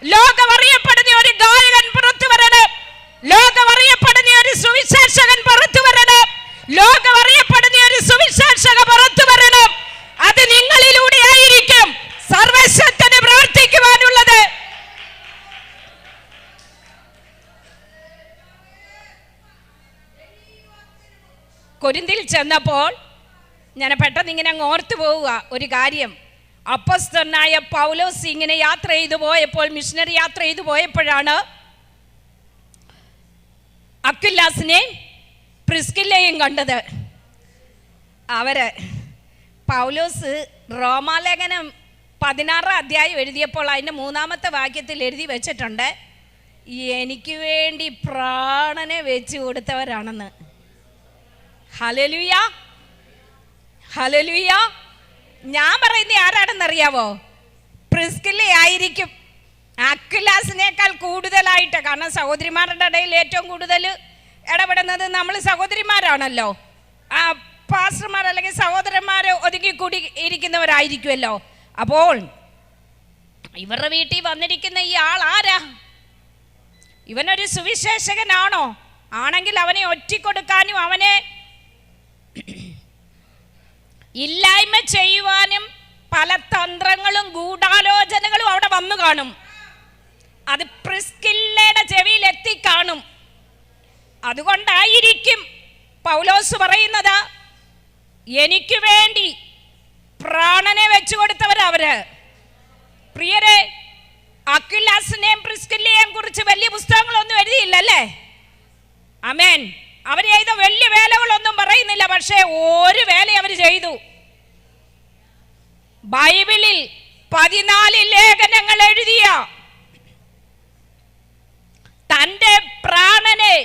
ലോകം അറിയപ്പെടുന്ന ഒരു ഗായകൻ പുറത്തു വരണം, ലോകം അറിയപ്പെടുന്ന ഒരു സുവിശേഷകൻ പുറത്തു വരണം, ലോകം അറിയപ്പെടുന്ന ഒരു സുവിശേഷക പുറത്തു വരണം. അത് നിങ്ങളിലൂടെ ആയിരിക്കും സർവശക്തന് പ്രവർത്തിക്കുവാനുള്ളത്. കൊരിന്തിൽ ചെന്നപ്പോൾ ഞാൻ പെട്ടെന്ന് ഇങ്ങനെ അങ്ങ് ഓർത്തു പോവുക ഒരു കാര്യം. അപ്പോസ്തലനായ പൗലോസ് ഇങ്ങനെ യാത്ര ചെയ്തു പോയപ്പോൾ, മിഷനറി യാത്ര ചെയ്തു പോയപ്പോഴാണ് അക്വിലാസിനെയും പ്രിസ്കില്ലയും കണ്ടത്. അവര് പൗലോസ് റോമാലേഖനം 16 അധ്യായം എഴുതിയപ്പോൾ അതിൻ്റെ 3-ാമത്തെ വാക്യത്തിൽ എഴുതി വെച്ചിട്ടുണ്ട്, എനിക്ക് വേണ്ടി പ്രാണനെ വെച്ച് കൊടുത്തവരാണെന്ന്. Hallelujah, hallelujah. ഞാൻ പറയുന്നത് ആരാണെന്നറിയാവോ? പ്രിസ്കില്ല ആയിരിക്കും അക്വിലാസിനേക്കാൾ കൂടുതലായിട്ട്. കാരണം സഹോദരിമാരുടെ ഇടയിൽ ഏറ്റവും കൂടുതൽ ഇടപെടുന്നത് നമ്മൾ സഹോദരിമാരാണല്ലോ. പാസ്റ്റർമാർ അല്ലെങ്കിൽ സഹോദരന്മാർ ഒതുക്കി കൂടി ഇരിക്കുന്നവരായിരിക്കുമല്ലോ. അപ്പോൾ ഇവരുടെ വീട്ടിൽ വന്നിരിക്കുന്ന ഈ ആൾ ആരാ? ഇവനൊരു സുവിശേഷകനാണോ? ആണെങ്കിൽ അവനെ ഒറ്റിക്കൊടുക്കാനും അവനെ ഇല്ലായ്മ ചെയ്യുവാനും പല തന്ത്രങ്ങളും ഗൂഢാലോചനകളും അവിടെ വന്നു കാണും. അത് പ്രിസ്കില്ലയുടെ ചെവിയിൽ എത്തിക്കാണും. അതുകൊണ്ടായിരിക്കും പൗലോസ് പറയുന്നത്, എനിക്ക് വേണ്ടി പ്രാണനെ വെച്ചു കൊടുത്തവരവര്. പ്രിയരെ, അക്വിലാസിനെയും പ്രിസ്കില്ലയെയും കുറിച്ച് വലിയ പുസ്തകങ്ങളൊന്നും എഴുതിയില്ലല്ലേ? ആമേൻ. അവർ ചെയ്ത വലിയ വേലകളൊന്നും പറയുന്നില്ല, പക്ഷേ ഒരു വേല അവർ ചെയ്തു. ബൈബിളിൽ 14 ലേഖനങ്ങൾ എഴുതിയ, തന്റെ പ്രാണനെ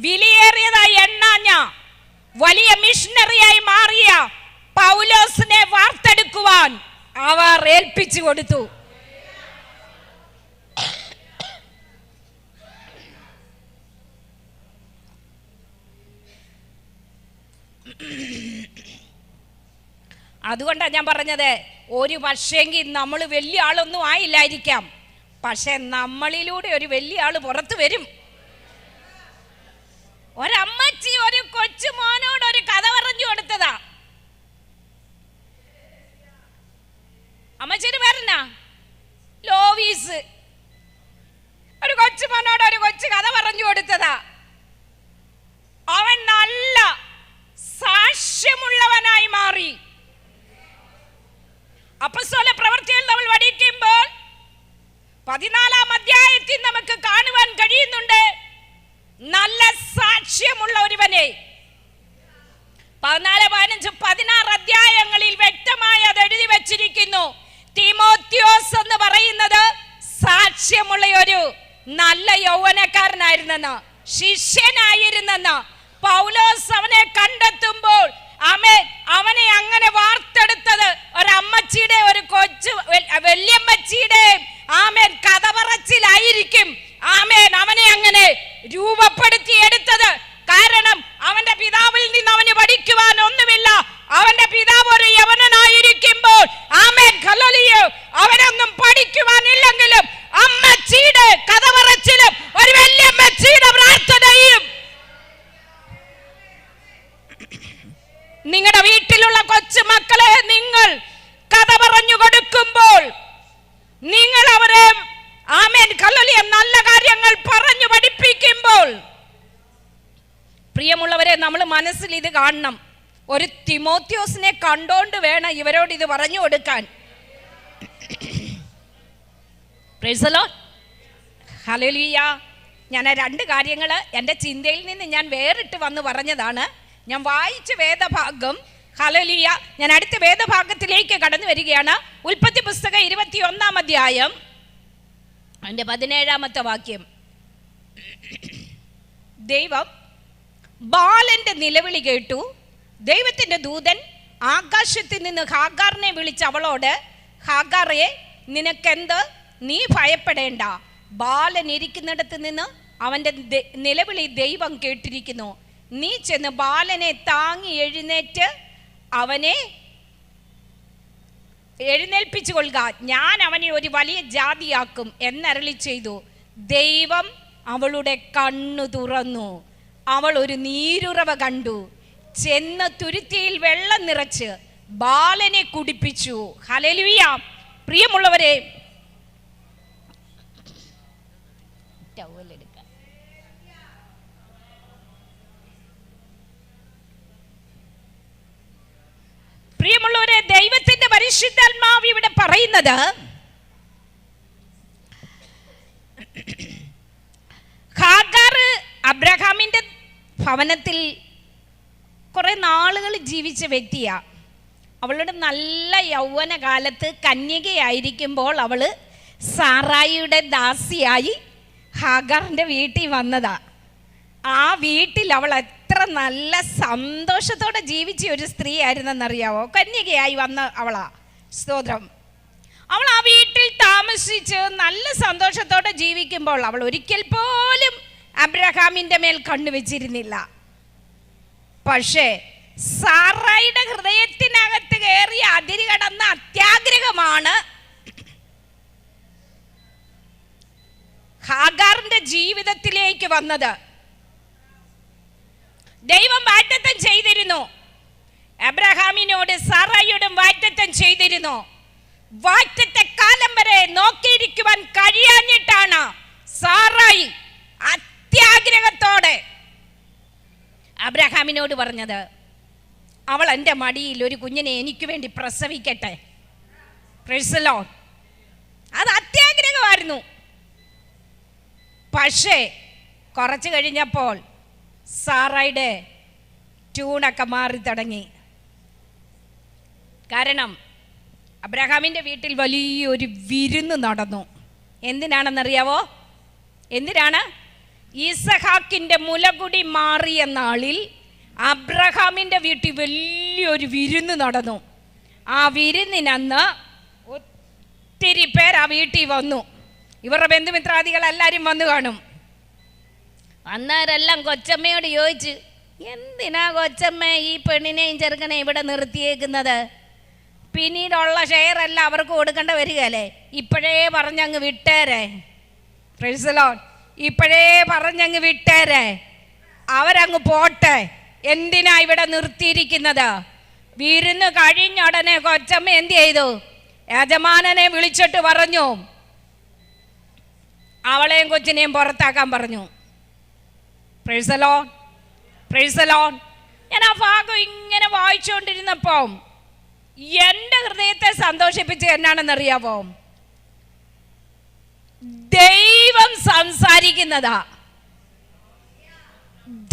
വിലയേറിയതായി എണ്ണാഞ്ഞ വലിയ മിഷണറിയായി മാറിയ പൗലോസിനെ വാർത്തെടുക്കുവാൻ അവർ ഏൽപ്പിച്ചു കൊടുത്തു. അതുകൊണ്ടാണ് ഞാൻ പറഞ്ഞത്, ഒരു പക്ഷേങ്കിൽ നമ്മൾ വലിയ ആളൊന്നും ആയില്ലായിരിക്കാം, പക്ഷെ നമ്മളിലൂടെ ഒരു വലിയ ആള് പുറത്തു വരും. ഒരമ്മച്ചി ഒരു കൊച്ചു മോനോട് ഒരു കഥ പറഞ്ഞു കൊടുത്തതാ. അമ്മച്ചിയുടെ പേരെന്നാ? ലോവീസ്. ഒരു കൊച്ചു മോനോട് ഒരു കൊച്ചു കഥ പറഞ്ഞു കൊടുത്തതാ. അവൻ നല്ല സാക്ഷ്യമുള്ളവനായി മാറി. അപ്പോസ്തല പ്രവൃത്തിയിൽ നമ്മൾ പഠിക്കുമ്പോൾ 14-ാം അധ്യായത്തിൽ നമുക്ക് കാണുവാൻ കഴിയുന്നുണ്ട് നല്ല സാക്ഷ്യമുള്ള ഒരുവനെ. 14, 15, 16 അധ്യായങ്ങളിൽ വ്യക്തമായി അത് എഴുതി വച്ചിരിക്കുന്നു. തിമോത്തിയോസ് എന്ന് പറയുന്നത് സാക്ഷ്യമുള്ള ഒരു നല്ല യൗവനക്കാരനായിരുന്നെന്ന്, ശിഷ്യനായിരുന്നെന്ന്. പൗലോസ് അവനെ കണ്ടെത്തുമ്പോൾ അവനെ അങ്ങനെ വാർത്തെടുത്തത് ഒരമ്മച്ചിയുടെ ഒരു കൊച്ചു വല്യമ്മച്ചിയുടെ കഥ പറച്ചിലായിരിക്കും. അവനെ അങ്ങനെ രൂപപ്പെടുത്തിയെടുത്തത്. കാരണം അവന്റെ പിതാവിൽ നിന്ന് അവന് പഠിക്കുവാൻ ഒന്നുമില്ല. അവന്റെ പിതാവ് ഒരു യവനനായിരിക്കുമ്പോൾ അവനൊന്നും പഠിക്കുവാനില്ലെങ്കിലും അമ്മച്ചിയുടെ കഥ പറച്ചിലും ഒരു വല്യമ്മച്ചിയുടെ പ്രാർത്ഥനയും. നിങ്ങളുടെ വീട്ടിലുള്ള കൊച്ചു മക്കളെ നിങ്ങൾ കഥ പറഞ്ഞു കൊടുക്കുമ്പോൾ, നിങ്ങൾ അവരെ നല്ല കാര്യങ്ങൾ പറഞ്ഞു പഠിപ്പിക്കുമ്പോൾ, പ്രിയമുള്ളവരെ, നമ്മൾ മനസ്സിൽ ഇത് കാണണം. ഒരു തിമോത്തിയോസിനെ കണ്ടോണ്ട് വേണം ഇവരോട് ഇത് പറഞ്ഞു കൊടുക്കാൻ. Price the Lord, hallelujah. ഞാൻ 2 കാര്യങ്ങൾ എൻ്റെ ചിന്തയിൽ നിന്ന് ഞാൻ വേറിട്ട് വന്ന് പറഞ്ഞതാണ്. ഞാൻ വായിച്ച വേദഭാഗം, ഹല്ലേലൂയ. ഞാൻ അടുത്ത വേദഭാഗത്തിലേക്ക് കടന്നു വരികയാണ്. ഉൽപ്പത്തി പുസ്തകം 21-ാം അധ്യായം അതിൻ്റെ 17-ാമത്തെ വാക്യം. ദൈവം ബാലന്റെ നിലവിളി കേട്ടു. ദൈവത്തിന്റെ ദൂതൻ ആകാശത്തിൽ നിന്ന് ഹാഗാറിനെ വിളിച്ച് അവളോട്, ഹാഗാറേ, നിനക്കെന്ത്? നീ ഭയപ്പെടേണ്ട. ബാലൻ ഇരിക്കുന്നിടത്ത് നിന്ന് അവന്റെ നിലവിളി ദൈവം കേട്ടിരിക്കുന്നു. നീ ചെന്ന് ബാലനെ താങ്ങി എഴുന്നേറ്റ് അവനെ എഴുന്നേൽപ്പിച്ചു കൊള്ളുക. ഞാൻ അവനെ ഒരു വലിയ ജാതിയാക്കും എന്നരുളി ചെയ്തു. ദൈവം അവളുടെ കണ്ണു തുറന്നു. അവൾ ഒരു നീരുറവ കണ്ടു. ചെന്ന് തുരുത്തിയിൽ വെള്ളം നിറച്ച് ബാലനെ കുടിപ്പിച്ചു. ഹല്ലേലൂയ. പ്രിയമുള്ളവരെ, പരിശുദ്ധാത്മാവ് ഇവിടെ പറയുന്നത്, ഹാഗാർ അബ്രഹാമിന്റെ ഭവനത്തിൽ കുറെ നാളുകൾ ജീവിച്ച വ്യക്തിയാ. അവളുടെ നല്ല യൗവന കാലത്ത് കന്യകയായിരിക്കുമ്പോൾ അവള് സാറായിയുടെ ദാസിയായി ഹാഗാറിന്റെ വീട്ടിൽ വന്നതാ. ആ വീട്ടിൽ അവൾ എത്ര നല്ല സന്തോഷത്തോടെ ജീവിച്ച ഒരു സ്ത്രീ ആയിരുന്നെന്നറിയാവോ? കന്യകയായി വന്ന അവളാ. സ്തോത്രം. അവൾ ആ വീട്ടിൽ താമസിച്ച് നല്ല സന്തോഷത്തോടെ ജീവിക്കുമ്പോൾ അവൾ ഒരിക്കൽ പോലും അബ്രഹാമിന്റെ മേൽ കണ്ണുവെച്ചിരുന്നില്ല. പക്ഷേ സാറായിയുടെ ഹൃദയത്തിനകത്ത് കയറിയ അതിര് കടന്ന അത്യാഗ്രഹമാണ് ഹാഗാറിന്റെ ജീവിതത്തിലേക്ക് വന്നത്. ദൈവം വാഗ്ദത്തം ചെയ്തിരുന്നു, അബ്രഹാമിനോട് സാറായിയോടും വാഗ്ദത്തം ചെയ്തിരുന്നു. വാഗ്ദത്ത കാലം വരെ നോക്കിയിരിക്കുവാൻ കഴിയാഞ്ഞിട്ടാണ് സാറായി അത്യാഗ്രഹത്തോടെ അബ്രഹാമിനോട് പറഞ്ഞത്, അവൾ എൻ്റെ മടിയിൽ ഒരു കുഞ്ഞിനെ എനിക്ക് വേണ്ടി പ്രസവിക്കട്ടെ. Price the Lord. അത് അത്യാഗ്രഹമായിരുന്നു. പക്ഷേ കുറച്ച് കഴിഞ്ഞപ്പോൾ സാറായുടെ ട്യൂണൊക്കെ മാറി തുടങ്ങി. കാരണം അബ്രഹാമിൻ്റെ വീട്ടിൽ വലിയൊരു വിരുന്ന് നടന്നു. എന്തിനാണെന്നറിയാവോ? എന്തിനാണ്? ഈസഹാക്കിൻ്റെ മുലകുടി മാറിയ നാളിൽ അബ്രഹാമിൻ്റെ വീട്ടിൽ വലിയൊരു വിരുന്ന് നടന്നു. ആ വിരുന്നിനന്ന് ഒത്തിരി പേർ ആ വീട്ടിൽ വന്നു. ഇവരുടെ ബന്ധുമിത്രാദികളെല്ലാവരും വന്നു കാണും. അന്നേരെല്ലാം കൊച്ചമ്മയോട് ചോദിച്ച്, എന്തിനാ കൊച്ചമ്മ ഈ പെണ്ണിനെയും ചെറുക്കനെ ഇവിടെ നിർത്തിയേക്കുന്നത്? പിന്നീടുള്ള ഷെയറെല്ലാം അവർക്ക് കൊടുക്കേണ്ട വരികയല്ലേ? ഇപ്പോഴേ പറഞ്ഞങ്ങ് വിട്ടേരെ. Praise the Lord. ഇപ്പോഴേ പറഞ്ഞങ്ങ് വിട്ടേരെ, അവരങ്ങ് പോട്ടെ. എന്തിനാ ഇവിടെ നിർത്തിയിരിക്കുന്നത്? വിരുന്ന് കഴിഞ്ഞ ഉടനെ കൊച്ചമ്മ എന്ത് ചെയ്തു? യജമാനനെ വിളിച്ചിട്ട് പറഞ്ഞു, അവളെയും കൊച്ചിനെയും പുറത്താക്കാൻ പറഞ്ഞു. Price the Lord. Praise the Lord. ഞാൻ ആ ഭാഗം ഇങ്ങനെ വായിച്ചുകൊണ്ടിരുന്നപ്പോൾ എൻ്റെ ഹൃദയത്തെ സന്തോഷിപ്പിച്ച് എന്നാണെന്നറിയാവോ? ദൈവം സംസാരിക്കുന്നതാ.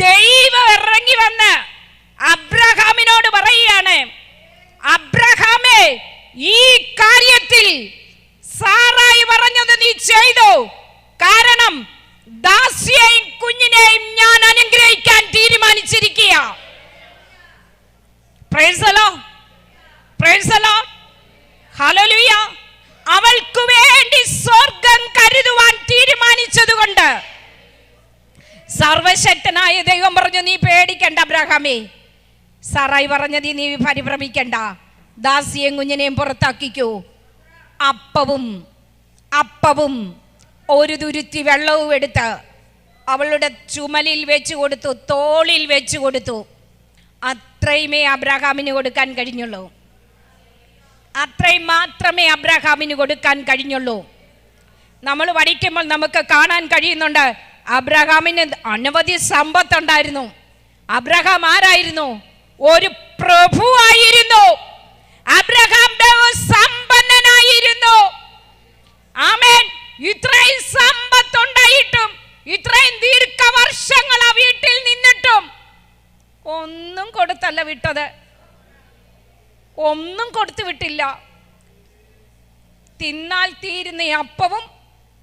ദൈവം ഇറങ്ങി വന്ന് അബ്രഹാമിനോട് പറയുകയാണ്, അബ്രഹാമേ, ഈ കാര്യത്തിൽ സാറായി പറഞ്ഞത് നീ ചെയ്തു. കാരണം ദാസിയെയും കുഞ്ഞിനെയും ഞാൻ അനുഗ്രഹിക്കാൻ തീരുമാനിച്ചിരിക്കുക. Praise the Lord. Praise the Lord. Hallelujah. അവൾക്ക് വേണ്ടി സ്വർഗം കരുതുവാൻ തീരുമാനിച്ചതുകൊണ്ട് സർവശക്തനായ ദൈവം പറഞ്ഞു, നീ പേടിക്കണ്ട അബ്രഹാമേ. സാറായി പറഞ്ഞത് നീ പരിഭ്രമിക്കണ്ട. ദാസിയെയും കുഞ്ഞിനെയും പുറത്താക്കിക്കൂ. അപ്പവും ഒരു തുരുത്തി വെള്ളവും എടുത്ത് അവളുടെ ചുമലിൽ വെച്ച് കൊടുത്തു, തോളിൽ വെച്ച് കൊടുത്തു. അത്രയുമേ അബ്രഹാമിന് കൊടുക്കാൻ കഴിഞ്ഞുള്ളൂ. അത്രയും മാത്രമേ അബ്രഹാമിന് കൊടുക്കാൻ കഴിഞ്ഞുള്ളൂ. നമ്മൾ പഠിക്കുമ്പോൾ നമുക്ക് കാണാൻ കഴിയുന്നുണ്ട്, അബ്രഹാമിന് അനവധി സമ്പത്തുണ്ടായിരുന്നു. അബ്രഹാം ആരായിരുന്നു? ഒരു പ്രഭുവായിരുന്നു. അബ്രഹാം സമ്പന്നനായിരുന്നു. ആമേൻ. ഇത്രയും സമ്പത്തുണ്ടായിട്ടും ഇത്രയും ദീർഘവർഷങ്ങൾ ആ വീട്ടിൽ നിന്നിട്ടും ഒന്നും കൊടുത്തല്ല വിട്ടത്. ഒന്നും കൊടുത്തു വിട്ടില്ല. തിന്നാൽ തീരുന്ന അപ്പവും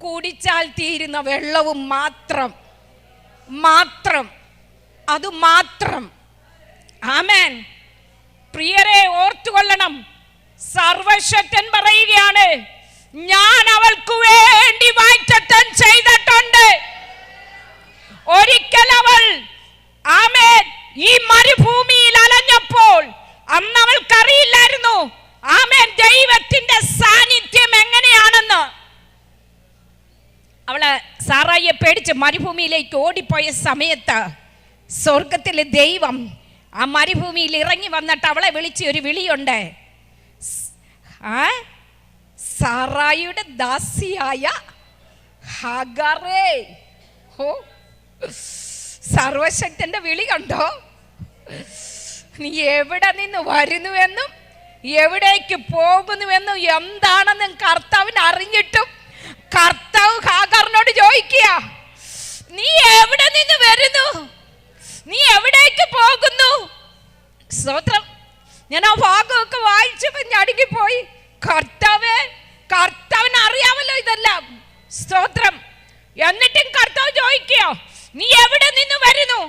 കുടിച്ചാൽ തീരുന്ന വെള്ളവും മാത്രം. അത് മാത്രം. ആമേൻ. പ്രിയരെ, ഓർത്തുകൊള്ളണം, സർവശക്തൻ പറയുകയാണ്, ഞാൻ അവൾക്ക് വേണ്ടി വാഗ്ദത്തം ചെയ്തിട്ടുണ്ട്. ഒരിക്കൽ അവൾ ആമേൻ ഈ മരുഭൂമിയിൽ അലഞ്ഞപ്പോൾ അന്ന് അവൾക്കറിയില്ലായിരുന്നു ആമേൻ ദൈവത്തിന്റെ സാന്നിധ്യം എങ്ങനെയാണെന്ന്. അവള് സാറായിയെ പേടിച്ച് മരുഭൂമിയിലേക്ക് ഓടിപ്പോയ സമയത്ത് സ്വർഗത്തിലെ ദൈവം ആ മരുഭൂമിയിൽ ഇറങ്ങി വന്നിട്ട് അവളെ വിളിച്ച ഒരു വിളിയുണ്ട്. സാറായിയുടെ ദാസിയായ ഹാഗാറേ. ഓ, സർവശക്തന്റെ വിളി കണ്ടോ? നീ എവിടെ നിന്ന് വരുന്നുവെന്നും എവിടേക്ക് പോകുന്നുവെന്നും എന്താണെന്നും കർത്താവിന് അറിഞ്ഞിട്ടും കർത്താവ് ഹാഗാറിനോട് ചോദിക്കുക, നീ എവിടെ നിന്ന് വരുന്നു, നീ എവിടേക്ക് പോകുന്നു? സ്തോത്രം. ഞാൻ ആ ഭാഗമൊക്കെ വായിച്ചപ്പോൾ ഞടുങ്ങിപ്പോയി. കർത്താവിന് അറിയാമല്ലോ ഇതെല്ലാം. സ്തോത്രം. എന്നിട്ടും കർത്താവ് ചോദിക്കുക, നീ എവിടെ നിന്ന് വരുന്നു?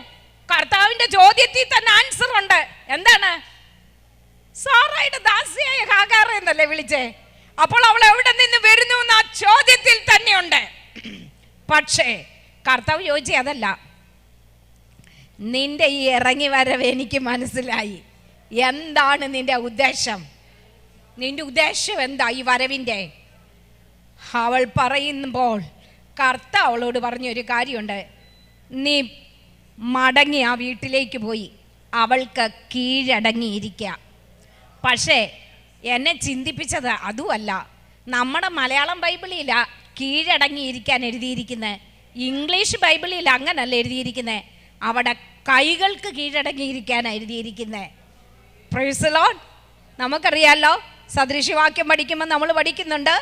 കർത്താവിന്റെ ചോദ്യത്തിൽ തന്നെ ആൻസർ ഉണ്ട്. എന്താണ്? സാറായുടെ ദാസിയായ ഹാഗാർ എന്നല്ലേ വിളിച്ചേ? അപ്പോൾ അവൾ എവിടെ നിന്ന് വരുന്നു എന്ന് ആ ചോദ്യത്തിൽ തന്നെയുണ്ട്. പക്ഷേ കർത്താവ് ചോദിച്ചേ അതല്ല, നിന്റെ ഈ ഇറങ്ങി വരവ് എനിക്ക് മനസ്സിലായി. എന്താണ് നിന്റെ ഉദ്ദേശം? നിന്റെ ഉദ്ദേശം എന്താ ഈ വരവിൻ്റെ? അവൾ പറയുമ്പോൾ കർത്താവ് അവളോട് പറഞ്ഞൊരു കാര്യമുണ്ട്, നീ മടങ്ങി ആ വീട്ടിലേക്ക് പോയി അവൾക്ക് കീഴടങ്ങിയിരിക്കുക. പക്ഷേ എന്നെ ചിന്തിപ്പിച്ചത് അതുമല്ല. നമ്മുടെ മലയാളം ബൈബിളില കീഴടങ്ങിയിരിക്കാൻ എഴുതിയിരിക്കുന്നത്, ഇംഗ്ലീഷ് ബൈബിളിൽ അങ്ങനല്ല എഴുതിയിരിക്കുന്നത്. അവിടെ കൈകൾക്ക് കീഴടങ്ങിയിരിക്കാനാണ് എഴുതിയിരിക്കുന്നത്. Price the Lord. നമുക്കറിയാലോ, സദൃശവാക്യം പഠിക്കുമ്പോൾ നമ്മൾ പഠിക്കുന്നുണ്ട്,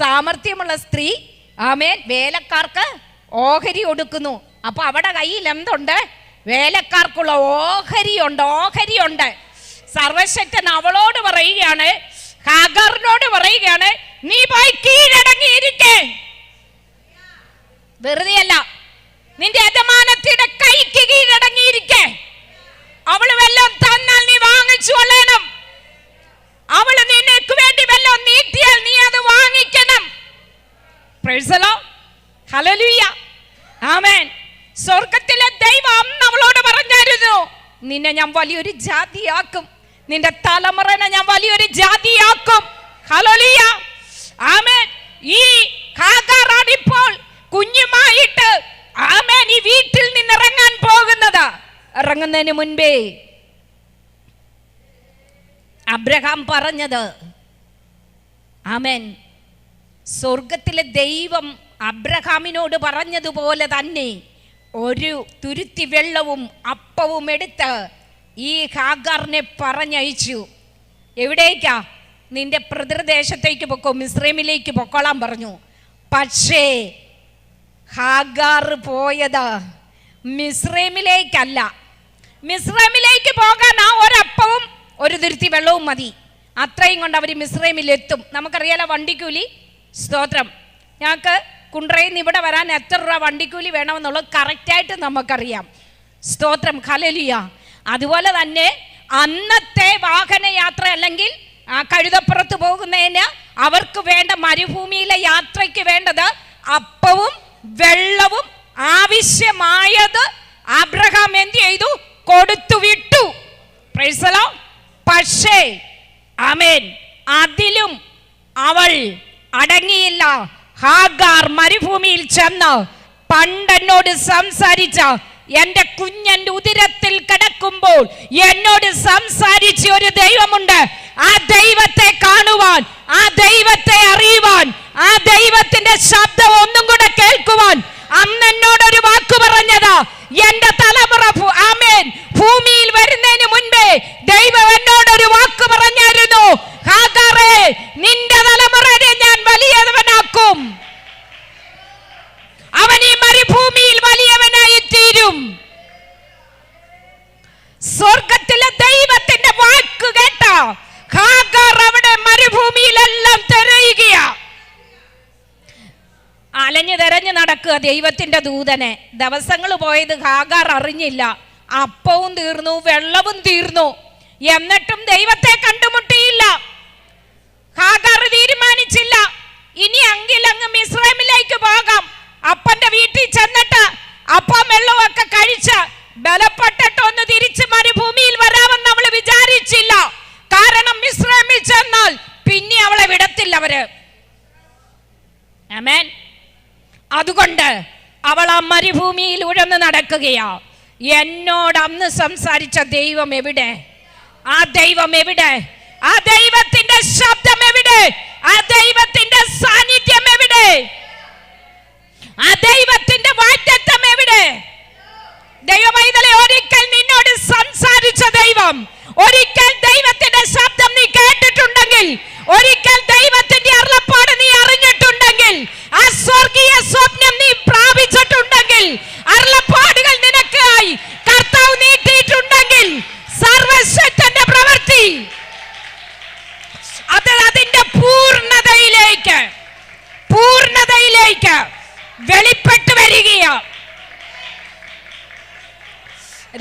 സാമർഥ്യമുള്ള സ്ത്രീ ആമേൻ വേലക്കാർക്ക് ഓഹരി കൊടുക്കുന്നു. അപ്പൊ അവിടെ കയ്യിൽ എന്തുണ്ട്? വേലക്കാർക്കുള്ള ഓഹരിയുണ്ട്. സർവശക്തൻ അവളോട് പറയുകയാണ്, ഹാഗാറിനോട് പറയുകയാണ്, നീ പോയി കീഴടങ്ങിയിരിക്കേ. വെറുതെ അല്ല, നിന്റെ യജമാനത്തിയുടെ കൈക്ക് കീഴടങ്ങിയിരിക്കേ. അവള് വല്ലതും തന്നാൽ നീ വാങ്ങിച്ചു കൊള്ളണം. അവള് നിനക്ക് വേണ്ടി വല്ലതും നീട്ടിയാൽ നീ അത് വാങ്ങിക്കണം. Price the Lord. ഹല്ലേലൂയ. ആമേൻ. സ്വർഗ്ഗത്തിലെ ദൈവം നമ്മളോട് പറഞ്ഞായിരുന്നു, നിന്നെ ഞാൻ വലിയൊരു ജാതിയാക്കും, നിന്റെ തലമുറനെ ഞാൻ വലിയൊരു ജാതിയാക്കും. ഹല്ലേലൂയ. ആമേൻ. ഈ ഹാഗാറാണ് ഇപ്പോൾ കുഞ്ഞുമായിട്ട് ആമേൻ ഈ വീട്ടിൽ നിന്ന് ഇറങ്ങാൻ പോകുന്നത്. ഇറങ്ങുന്നതിന് മുൻപേ അബ്രഹാം പറഞ്ഞത്, ആമേൻ, സ്വർഗത്തിലെ ദൈവം അബ്രഹാമിനോട് പറഞ്ഞതുപോലെ തന്നെ ഒരു തുരുത്തി വെള്ളവും അപ്പവും എടുത്ത് ഈ ഹാഗാറിനെ പറഞ്ഞയച്ചു. എവിടേക്കാ? നിന്റെ പിതൃദേശത്തേക്ക് പൊക്കോ, മിസ്രൈമിലേക്ക് പൊക്കോളാൻ പറഞ്ഞു. പക്ഷേ ഹാഗാർ പോയത് മിസ്രൈമിലേക്കല്ല. മിസ്രൈമിലേക്ക് പോകാൻ ആ ഒരപ്പവും ഒരു തുരുത്തി വെള്ളവും മതി. അത്രയും കൊണ്ട് അവർ മിസ്രൈമിലെത്തും. നമുക്കറിയാലോ വണ്ടിക്കൂലി. സ്തോത്രം. ഞങ്ങൾക്ക് കുണ്ട്രയിൽ നിന്ന് ഇവിടെ വരാൻ എത്ര രൂപ വണ്ടിക്കൂലി വേണമെന്നുള്ളത് കറക്റ്റായിട്ട് നമുക്കറിയാം. സ്തോത്രം. ഹല്ലേലൂയ. അതുപോലെ തന്നെ അന്നത്തെ വാഹനയാത്ര അല്ലെങ്കിൽ ആ കഴുതപ്പുറത്ത് പോകുന്നതിന് അവർക്ക് വേണ്ട മരുഭൂമിയിലെ യാത്രയ്ക്ക് വേണ്ടത് അപ്പവും വെള്ളവും ആവശ്യമായത് അബ്രഹാം എന്ത് ചെയ്തു? കൊടുത്തു വിട്ടു. Price the Lord. പക്ഷേ ആമേൻ, അതിലും അവൾ അടങ്ങിയില്ല. ഹാഗാർ മരുഭൂമിയിൽ ചെന്ന് പണ്ടെന്നോട് സംസാരിച്ച, എന്റെ കുഞ്ഞന്റെ ഉദരത്തിൽ കിടക്കുമ്പോൾ എന്നോട് സംസാരിച്ച ഒരു ദൈവമുണ്ട്. ആ ദൈവത്തെ കാണുവാൻ, ആ ദൈവത്തെ അറിയുവാൻ, ആ ദൈവത്തിന്റെ ശബ്ദം ഒന്നും കൂടെ കേൾക്കുവാൻ അന്ന് എന്നോടൊരു വാക്ക് പറഞ്ഞതാ. എന്റെ തലമുറ ആമേൻ ഭൂമിയിൽ വരുന്നതിന് മുൻപേ ദൈവം എന്നോടൊരു വാക്ക് പറഞ്ഞായിരുന്നു, ഹാഗാറേ, നിന്റെ തലമുറയെ ഞാൻ വലിയവനാക്കും. അവൻ ഈ മരുഭൂമിയിൽ വലിയവനായി തീരും. സ്വർഗത്തിലെ ദൈവത്തിന്റെ വാക്ക് കേട്ട ഹാഗാർ അവിടെ മരുഭൂമിയിലെല്ലാം തിരയുകയാ. അലഞ്ഞു തെരഞ്ഞു നടക്കുക ദൈവത്തിന്റെ ദൂതനെ. ദിവസങ്ങൾ പോയത് ഹാഗാർ അറിഞ്ഞില്ല. അപ്പവും തീർന്നു, വെള്ളവും തീർന്നു. എന്നിട്ടും ദൈവത്തെ കണ്ടുമുട്ടിയില്ല. ഹാഗാർ തീരുമാനിച്ചില്ല, ഇനി അങ്ങ് മിസ്രൈമിലേക്ക് പോകാം. അപ്പന്റെ വീട്ടിൽ ചെന്നിട്ട് അപ്പം വെള്ളവും ഒക്കെ കഴിച്ച് ബലപ്പെട്ടിട്ട് ഒന്ന് തിരിച്ച് മരുഭൂമിയിൽ വരാമെന്ന് അവള് വിചാരിച്ചില്ല. കാരണം മിസ്രൈമിൽ ചെന്നാൽ പിന്നെ അവളെ വിടത്തില്ല അവര്. ആമേൻ. അതുകൊണ്ട് അവൾ ആ മരുഭൂമിയിൽ ഉഴന്ന് നടക്കുകയാ. എന്നോട് അന്ന് സംസാരിച്ച ദൈവം എവിടെ? ആ ദൈവം എവിടെ? ആ ദൈവത്തിന്റെ ശബ്ദം എവിടെ? ആ ദൈവത്തിന്റെ സാന്നിധ്യം എവിടെ? ആ ദൈവത്തിന്റെ വാഗ്ദത്തം എവിടെ? ദൈവമൈതലേ, ഒരിക്കൽ നിന്നോട് സംസാരിച്ച ദൈവം ഒരിക്കൽ ദൈവത്തിന്റെ ശബ്ദം നീ കേട്ടിട്ടുണ്ടെങ്കിൽ, ഒരിക്കൽ ദൈവത്തിന്റെ അരുളപ്പാട് നീ അറിഞ്ഞിട്ടുണ്ടെങ്കിൽ, ആ സ്വർഗീയ സ്വപ്നം നീ പ്രാപിച്ചിട്ടുണ്ടെങ്കിൽ, അരുളപ്പാടുകൾ നിനക്കായി കർത്താവ് നീട്ടിയിട്ടുണ്ടെങ്കിൽ, സർവശക്തന്റെ പ്രവൃത്തി അത് അതിന്റെ പൂർണ്ണതയിലേക്ക് വെളിപ്പെട്ടു വരികയാണ്.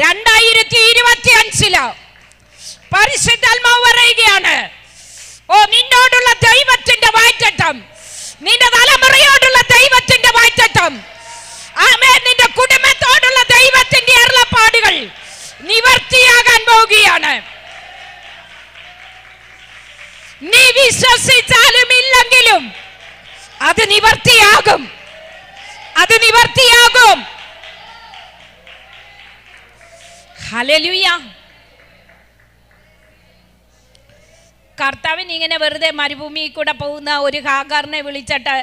2025 പരിശുദ്ധാത്മാവ് പറയുകയാണ്, ഓ നിന്നോടുള്ള ദൈവത്തിന്റെ വാഗ്ദത്തം, നിന്റെ തലമുറയോടുള്ള ദൈവത്തിന്റെ വാഗ്ദത്തം, ആമേൻ, നിന്റെ കുടുംബത്തോടുള്ള ദൈവത്തിന്റെ അരുളപ്പാടുകൾ നിവർത്തിയാകാൻ പോവുകയാണ്. നീ വിശ്വസിച്ചാലും ഇല്ലെങ്കിലും അത് നിവർത്തിയാകും. ഹല്ലേലൂയ. കർത്താവിന് ഇങ്ങനെ വെറുതെ മരുഭൂമിയിൽ കൂടെ പോകുന്ന ഒരു ഹാഗാറിനെ വിളിച്ചിട്ട്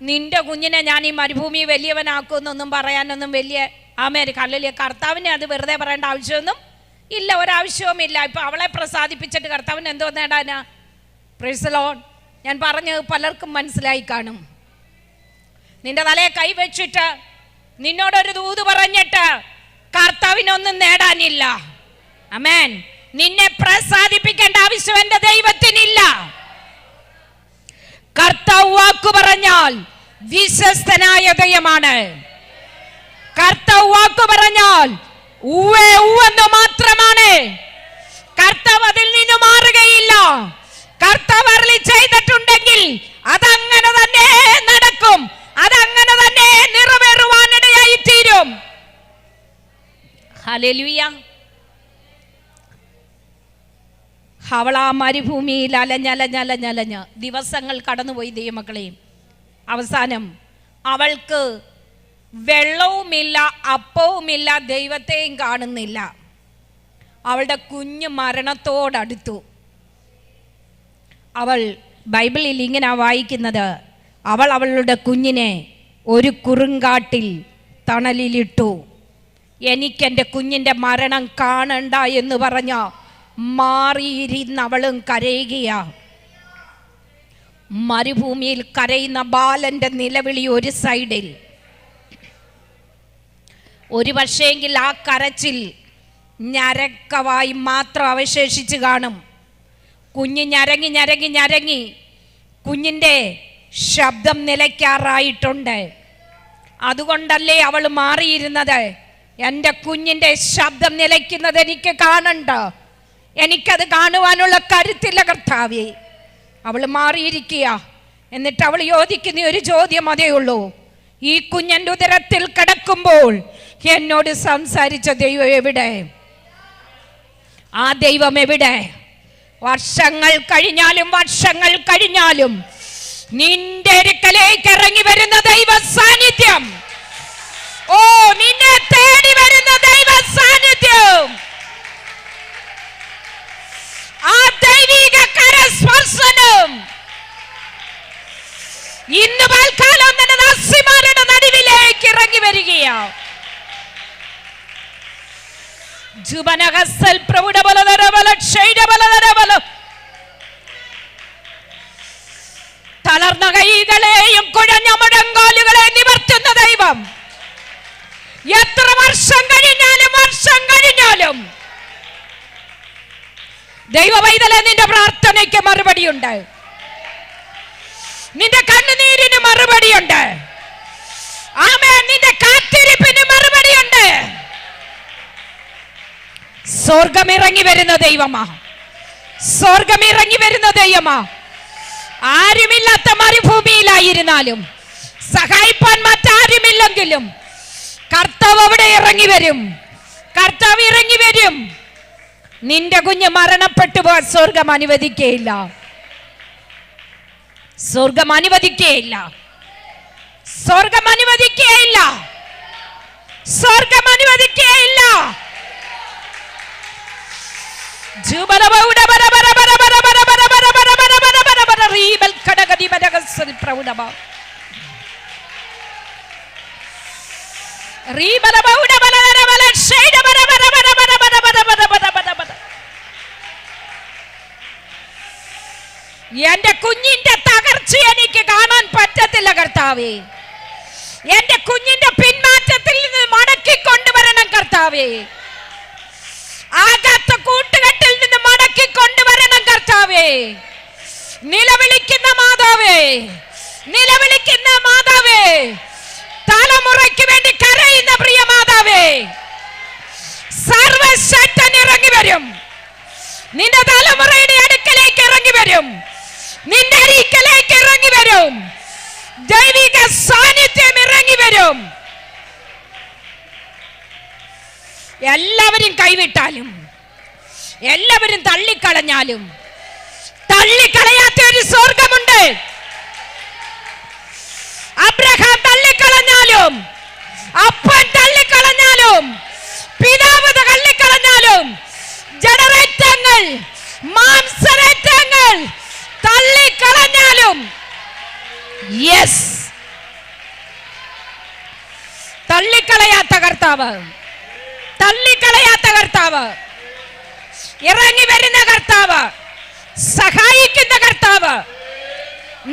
നിന്റെ കുഞ്ഞിനെ ഞാൻ ഈ മരുഭൂമി വലിയവനാക്കുമെന്നൊന്നും പറയാനൊന്നും വലിയ ഹല്ലേലൂയ, കർത്താവിനെ അത് വെറുതെ പറയേണ്ട ആവശ്യമൊന്നും ഇല്ല, ഒരാവശ്യവുമില്ല. ഇപ്പൊ അവളെ പ്രസാദിപ്പിച്ചിട്ട് കർത്താവിന് എന്തോ നേടാനാ? Price the Lord. ഞാൻ പറഞ്ഞത് പലർക്കും മനസ്സിലായി കാണും. നിന്റെ തലയെ കൈവച്ചിട്ട് നിന്നോടൊരു ദൂത് പറഞ്ഞിട്ട് കർത്താവിനൊന്നും നേടാനില്ല. ആമേൻ. നിന്നെ പ്രസാദിപ്പിക്കേണ്ട ആവശ്യം എന്റെ ദൈവത്തിനില്ല. കർത്താവ് വാക്കു പറഞ്ഞാൽ വിശ്വസ്തനായ ദൈവമാണ്. കർത്താവ് വാക്കു പറഞ്ഞാൽ ഉവ്വേ ഉവ്വെന്ന് മാത്രമാണ്. കർത്താവ് അതിൽ നിന്ന് മാറുകയില്ല. കർത്താവ് അരുളി ചെയ്തിട്ടുണ്ടെങ്കിൽ അതങ്ങനെ തന്നെ നടക്കും, അതങ്ങനെ തന്നെ നിറവേറുവാനിടയായി തീരും. ഹല്ലേലൂയ. അവൾ ആ മരുഭൂമിയിൽ അലഞ്ഞ് ദിവസങ്ങൾ കടന്നുപോയി ദൈവമക്കളെയും. അവസാനം അവൾക്ക് വെള്ളവുമില്ല, അപ്പവുമില്ല, ദൈവത്തെയും കാണുന്നില്ല. അവളുടെ കുഞ്ഞ് മരണത്തോടടുത്തു. അവൾ ബൈബിളിൽ ഇങ്ങനെ വായിക്കുന്നത്, അവൾ അവളുടെ കുഞ്ഞിനെ ഒരു കുറുങ്കാട്ടിൽ തണലിലിട്ടു. എനിക്കെൻ്റെ കുഞ്ഞിൻ്റെ മരണം കാണണ്ട എന്ന് പറഞ്ഞ മാറിയിരുന്നവളും കരയുകയാ. മരുഭൂമിയിൽ കരയുന്ന ബാലന്റെ നിലവിളി ഒരു സൈഡിൽ, ഒരു പക്ഷേങ്കിൽ ആ കരച്ചിൽ ഞരക്കവായി മാത്രം അവശേഷിച്ച് കാണും. കുഞ്ഞ് ഞരങ്ങി കുഞ്ഞിൻ്റെ ശബ്ദം നിലയ്ക്കാറായിട്ടുണ്ട്. അതുകൊണ്ടല്ലേ അവൾ മാറിയിരുന്നത്. എൻ്റെ കുഞ്ഞിൻ്റെ ശബ്ദം നിലയ്ക്കുന്നത് എനിക്ക് കാണണ്ട, എനിക്കത് കാണുവാനുള്ള കരുത്തില്ല കർത്താവേ. അവൾ മാറിയിരിക്കുക. എന്നിട്ട് അവൾ ചോദിക്കുന്ന ഒരു ചോദ്യം അതേ ഉള്ളൂ, ഈ കുഞ്ഞൻ്റെ ഉദരത്തിൽ കിടക്കുമ്പോൾ എന്നോട് സംസാരിച്ച ദൈവം എവിടെ? ആ ദൈവം എവിടെ? വർഷങ്ങൾ കഴിഞ്ഞാലും നിന്റെ അടുക്കലേക്ക് ഇറങ്ങി വരുന്ന ദൈവ സാന്നിധ്യം, ഓ നിന്നെ തേടി വരുന്ന ദൈവ സാന്നിധ്യം, ആ ദൈവിക കരസ്പർശനം ഇന്ന് പൽക്കാലം തന്നെ ദാസിമാരുടെ നടുവിലേക്ക് ഇറങ്ങി വരികയാണ്. തളർന്ന കൈകളെയും കുഴഞ്ഞ മുഴങ്കാലുകളെ നിവർത്തുന്ന ദൈവം എത്ര വർഷം കഴിഞ്ഞാലും ദൈവ പൈതലേ, നിന്റെ പ്രാർത്ഥനയ്ക്ക് മറുപടിയുണ്ട്, നിന്റെ കണ്ണുനീരിന് മറുപടിയുണ്ട്. ആമേൻ. നിന്റെ കാത്തിരിപ്പിന് മറുപടിയുണ്ട്. സ്വർഗമിറങ്ങി വരുന്ന ദൈവമാ, സ്വർഗമിറങ്ങി വരുന്ന ദൈവമാ. ആരുമില്ലാത്ത മരുഭൂമിയിലായിരുന്നാലും, സഹായിപ്പാൻ മറ്റാരുമില്ലെങ്കിലും കർത്താവ് അവിടെ ഇറങ്ങി വരും. കർത്താവ് ഇറങ്ങി വരും. നിന്റെ കുഞ്ഞ് മരണപ്പെട്ടു പോകാൻ സ്വർഗം അനുവദിക്കുകയില്ല. സ്വർഗം അനുവദിക്കുകയില്ല. സ്വർഗം അനുവദിക്കുകയില്ല. സ്വർഗം അനുവദിക്കുകയില്ല. എന്റെ കുഞ്ഞിന്റെ തകർച്ച എനിക്ക് കാണാൻ പറ്റത്തില്ല കർത്താവേ. എന്റെ കുഞ്ഞിന്റെ പിന്മാറ്റത്തിൽ നിന്ന് മടക്കി കൊണ്ടുവരണം കർത്താവേ. ആകാത്ത കൂട്ടുകെട്ടിൽ നിന്ന് മടക്കി കൊണ്ടുവരണം കർത്താവേ. നിലവിളിക്കുന്ന മാതാവേ, നിലവിളിക്കുന്ന മാതാവേ, തലമുറയ്ക്ക് വേണ്ടി കരയുന്ന പ്രിയ മാതാവേ, സർവശക്തൻ ഇറങ്ങി വരും. നിന്റെ തലമുറയുടെ അടുക്കലേക്ക് ഇറങ്ങി വരും. നിന്റെ അരികിലേക്ക് ഇറങ്ങി വരും. ദൈവിക സാന്നിധ്യം ഇറങ്ങി വരും. എല്ലാവരും കൈവിട്ടാലും, എല്ലാവരും തള്ളിക്കളഞ്ഞാലും, തള്ളിക്കളയാത്ത ഒരു സ്വർഗമുണ്ട്. അബ്രഹാം തള്ളിക്കളഞ്ഞാലും, അപ്പൻ തള്ളിക്കളഞ്ഞാലും, പിതാവ് തള്ളിക്കളഞ്ഞാലും, ജഡരക്തങ്ങൾ, മാംസരക്തങ്ങൾ തള്ളിക്കളഞ്ഞാലും, യെസ്, തള്ളിക്കളയാത്ത കർത്താവ്, തള്ളിക്കളയാത്ത കർത്താവ്, ഇറങ്ങി വരുന്ന കർത്താവ്, സഹായിക്കുന്ന കർത്താവ്,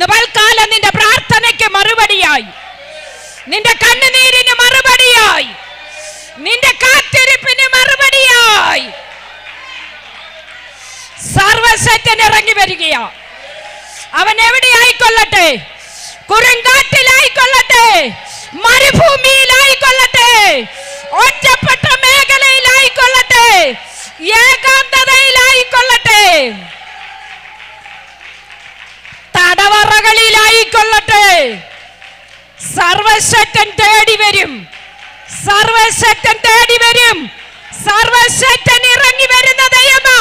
പകൽക്കാലം നിന്റെ പ്രാർത്ഥനയ്ക്ക് മറുപടിയായി, നിന്റെ കണ്ണുനീരിന് മറുപടിയായി, നിന്റെ കാത്തിരിപ്പിന് മറുപടിയായി സർവശക്തൻ ഇറങ്ങി വരികയാ. അവൻ എവിടെയായിക്കൊള്ളട്ടെ, കുറുങ്കാട്ടിലായിക്കൊള്ളട്ടെ, മരുഭൂമിയിലായിക്കൊള്ളട്ടെ, ഒറ്റപ്പെട്ട മേഖലയിലായിക്കൊള്ളട്ടെ, ഏകാന്തതയിലായിക്കൊള്ളട്ടെ, തടവറകളിലായിക്കൊള്ളട്ടെ, സർവശക്തൻ തേടി വരും. സർവശക്തൻ തേടി വരും. സർവശക്തൻ ഇറങ്ങി വരുന്ന ദൈവമാ.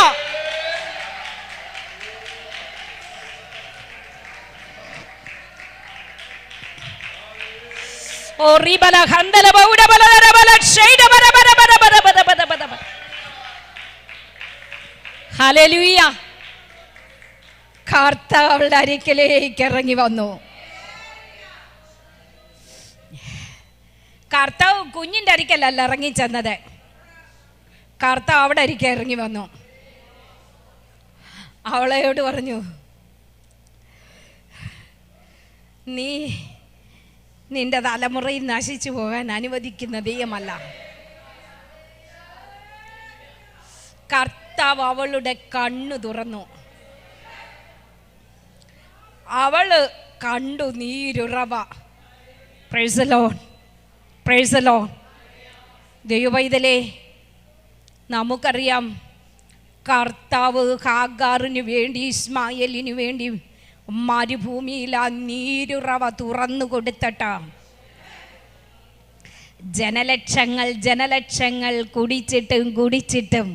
ഹല്ലേലൂയ. കർത്താവ് അവളുടെ അരികിലേക്ക് ഇറങ്ങി വന്നു. കർത്താവ് കുഞ്ഞിന്റെ അരിക്കലല്ല ഇറങ്ങി ചെന്നത്, കർത്താവ് അവിടെ അരികെ ഇറങ്ങി വന്നു. അവളോട് പറഞ്ഞു, നീ നിന്റെ തലമുറയിൽ നശിച്ചു പോകാൻ അനുവദിക്കുന്ന ദൈവമല്ല. കർത്താവ് അവളുടെ കണ്ണു തുറന്നു. അവള് കണ്ടു നീരുറവ. Praise the Lord, praise the Lord. ദൈവവൈതലേ, നമുക്കറിയാം കർത്താവ് ഹാഗാറിന് വേണ്ടി, ഇസ്മായേലിന് വേണ്ടി മരുഭൂമിയിൽ ആ നീരുറവ തുറന്നു കൊടുത്തട്ട ജനലക്ഷങ്ങൾ കുടിച്ചിട്ടും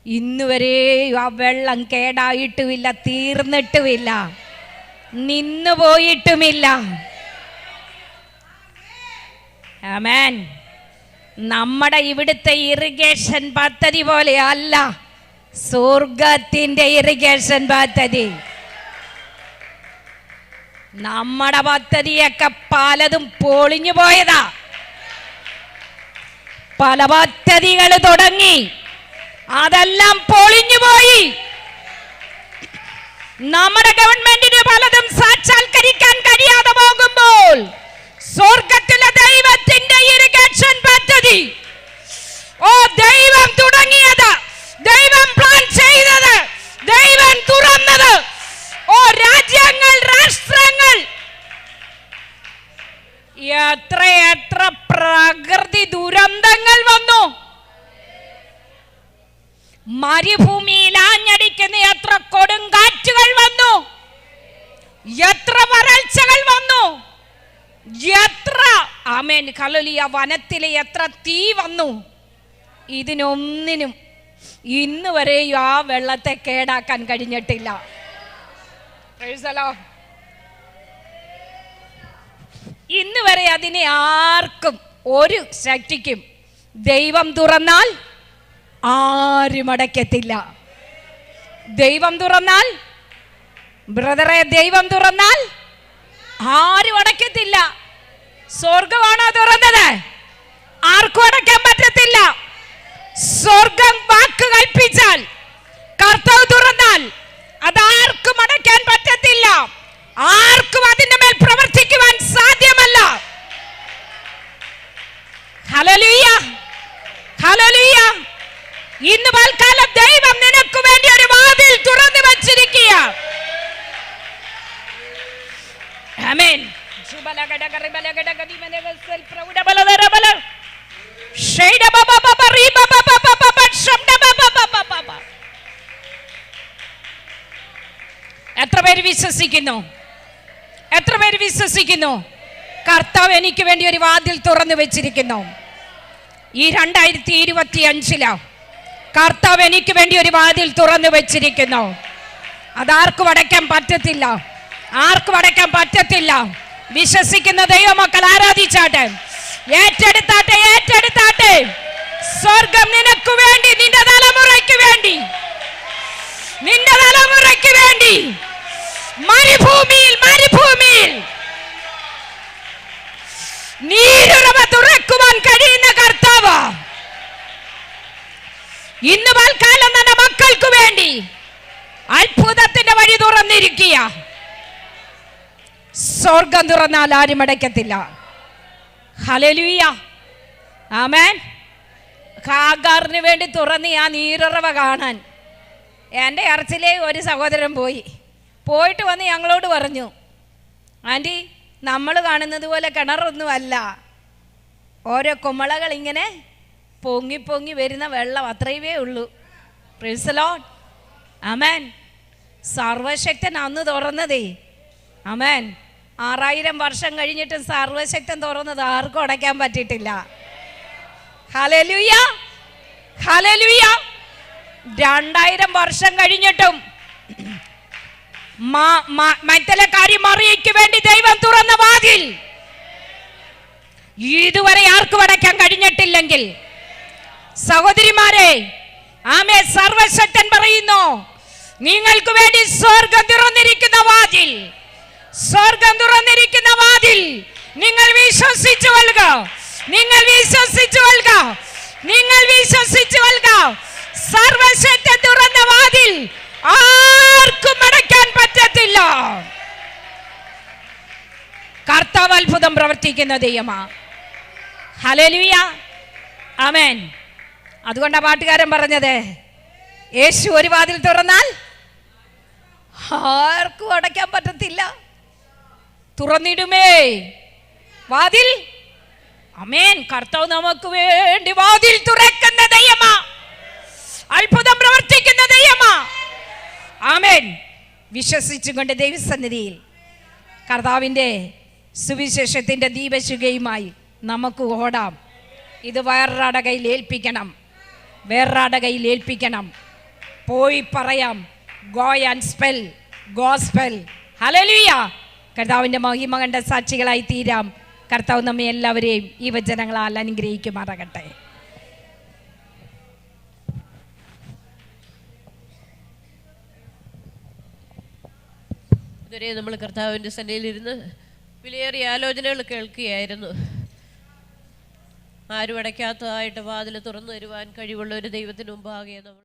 ഇന്നുവരെ ആ വെള്ളം കേടായിട്ടുമില്ല, തീർന്നിട്ടുമില്ല, നിന്നു പോയിട്ടുമില്ല. ആമേൻ. നമ്മുടെ ഇവിടുത്തെ ഇറിഗേഷൻ പദ്ധതി പോലെ അല്ല സ്വർഗത്തിന്റെ ഇറിഗേഷൻ പദ്ധതി. നമ്മുടെ പദ്ധതിയൊക്കെ പലതും പൊളിഞ്ഞു പോയതാ. പല പദ്ധതികൾ തുടങ്ങി, അതെല്ലാം പൊളിഞ്ഞു പോയി. നമ്മുടെ ഗവൺമെന്റിന് പലതും സാക്ഷാത്കരിക്കാൻ കഴിയാതെ പോകുമ്പോൾ സ്വർഗത്തിലെ ദൈവത്തിന്റെ ഇറിഗേഷൻ പദ്ധതി, ഓ ദൈവം തുടങ്ങിയത്, ദൈവം പ്ലാൻ ചെയ്തത്, ദൈവം തുറന്നത്, ഓ രാജ്യങ്ങൾ, രാഷ്ട്രങ്ങൾ, എത്ര പ്രകൃതി ദുരന്തങ്ങൾ വന്നു. മരുഭൂമിയിൽ ആഞ്ഞടിക്കുന്ന എത്ര കൊടുങ്കാറ്റുകൾ വന്നു, എത്ര വരൾച്ചകൾ വന്നു, എത്ര ആമേൻ ഹല്ലേലൂയ വനത്തിലെ എത്ര തീ വന്നു. ഇതിനൊന്നിനും ഇന്ന് വരെയും ആ വെള്ളത്തെ കേടാക്കാൻ കഴിഞ്ഞിട്ടില്ല. Price the Lord. ഇന്ന് വരെ അതിനെ ആർക്കും, ഒരു ശക്തിക്കും ദൈവം തുറന്നാൽ ആരും അടയ്ക്കത്തില്ല. ദൈവം തുറന്നാൽ, ബ്രദറെ, ദൈവം തുറന്നാൽ ആരും അടയ്ക്കത്തില്ല. സ്വർഗമാണോ തുറന്നത്? ആർക്കും അടയ്ക്കാൻ പറ്റത്തില്ല. സ്വർഗം വാക്ക് കൽപ്പിച്ചാൽ, കർത്താവ് തുറന്നാൽ അതാർക്കും അടയ്ക്കാൻ പറ്റ എത്ര പേര് വിശ്വസിക്കുന്നു? എത്ര പേര് വിശ്വസിക്കുന്നു? കർത്താവ് എനിക്ക് വേണ്ടി ഒരു വാതിൽ തുറന്നു വെച്ചിരിക്കുന്നു. ഈ 2025 കർത്താവ് എനിക്ക് വേണ്ടി ഒരു വാതിൽ തുറന്നു വെച്ചിരിക്കുന്നു. അതാർക്കും അടയ്ക്കാൻ പറ്റത്തില്ല, ആർക്കും അടയ്ക്കാൻ പറ്റത്തില്ല. വിശ്വസിക്കുന്ന ദൈവമക്കൾ ആരാധിച്ചാട്ടെ, ഏറ്റെടുത്താട്ടെ, ഏറ്റെടുത്താട്ടെ. സ്വർഗം നിനക്ക് വേണ്ടി, നിന്റെ തലമുറയ്ക്ക് വേണ്ടി, നിന്റെ തലമുറയ്ക്ക് വേണ്ടി മരുഭൂമിയിൽ, മരുഭൂമിയിൽ നീരുറവ തുറക്കുവാൻ കഴിയുന്ന കർത്താവ് ഇന്ന് പൽക്കാലം നമ്മുടെ മക്കൾക്ക് വേണ്ടി അത്ഭുതത്തിന്റെ വഴി തുറന്നിരിക്കുക. സ്വർഗം തുറന്നാൽ ആരും അടയ്ക്കത്തില്ല. ഹല്ലേലൂയ, ആമേൻ. ഹാഗാറിന് വേണ്ടി തുറന്ന് ആ നീരുറവ കാണാൻ എൻ്റെ ചർച്ചിലെ ഒരു സഹോദരൻ പോയിട്ട് വന്ന് ഞങ്ങളോട് പറഞ്ഞു, ആൻറ്റി നമ്മൾ കാണുന്നത് പോലെ കിണറൊന്നുമല്ല, ഓരോ കുമളകൾ ഇങ്ങനെ പൊങ്ങി പൊങ്ങി വരുന്ന വെള്ളം, അത്രയേ ഉള്ളൂ. പ്രൈസ് ദി ലോർഡ്, ആമേൻ. സർവശക്തൻ അന്ന് തുറന്നതേ, ആമേൻ. 6000 വർഷം കഴിഞ്ഞിട്ടും സർവശക്തൻ തുറന്നത് ആർക്കും അടയ്ക്കാൻ പറ്റിയിട്ടില്ല. Hallelujah, hallelujah. 2000 വർഷം കഴിഞ്ഞിട്ടും മഗ്ദലക്കാരി മറിയയ്ക്ക് വേണ്ടി ദൈവം തുറന്ന വാതിൽ ഇതുവരെ ആർക്കും അടയ്ക്കാൻ കഴിഞ്ഞിട്ടില്ലെങ്കിൽ, സഹോദരിമാരെ, ആമേ, സർവശക്തൻ പറയുന്നു, നിങ്ങൾക്ക് വേണ്ടി സ്വർഗം തുറന്നിരിക്കുന്ന വാതിൽ, സ്വർഗം തുറന്നിരിക്കുന്ന വാതിൽ നിങ്ങൾ വിശ്വസിച്ചു കൊള്ളുക, നിങ്ങൾ വിശ്വസിച്ചു കൊള്ളുക, നിങ്ങൾ വിശ്വസിച്ചു കൊള്ളുക. സർവശക്തൻ തുറന്ന വാതിൽ ആർക്കും അടയ്ക്കാൻ പറ്റത്തില്ല. കർത്താവ് അത്ഭുതം പ്രവർത്തിക്കുന്ന ദൈവമാ. ഹല്ലേലൂയ, ആമേൻ. അതുകൊണ്ടാ പാട്ടുകാരൻ പറഞ്ഞത്, യേശു ഒരു വാതിൽ തുറന്നാൽ ആർക്കും അടയ്ക്കാൻ പറ്റത്തില്ല. തുറന്നിടുമേ വാതിൽ. ആമേൻ. കർത്താവ് നമുക്ക് വേണ്ടി വാതിൽ തുറക്കുന്ന ദൈവമാ, അത്ഭുതം പ്രവർത്തിക്കുന്ന ദൈവമാ. ആമേൻ. വിശ്വസിച്ചുകൊണ്ട് ദൈവസന്നിധിയിൽ കർത്താവിൻ്റെ സുവിശേഷത്തിൻ്റെ ദീപശുകയുമായി നമുക്ക് ഓടാം. ഇത് വേറൊരാടെ കയ്യിൽ ഏൽപ്പിക്കണം, വേറൊരാടെ കയ്യിൽ ഏൽപ്പിക്കണം. പോയി പറയാം, go and spell gospel. Hallelujah. കർത്താവിൻ്റെ മഹിമ കണ്ട സാക്ഷികളായി തീരാം. കർത്താവ് നമ്മെ എല്ലാവരെയും ഈ വചനങ്ങളാൽ അനുഗ്രഹിക്കുമാറാകട്ടെ. ഇതുവരെ നമ്മൾ കർത്താവിൻ്റെ സന്നിധിയിലിരുന്ന് വിലയേറിയ ആലോചനകൾ കേൾക്കുകയായിരുന്നു. ആരും അടയ്ക്കാത്തതായിട്ട് വാതിൽ തുറന്നു തരുവാൻ കഴിവുള്ള ഒരു ദൈവത്തിന് മുമ്പാകെ നമ്മൾ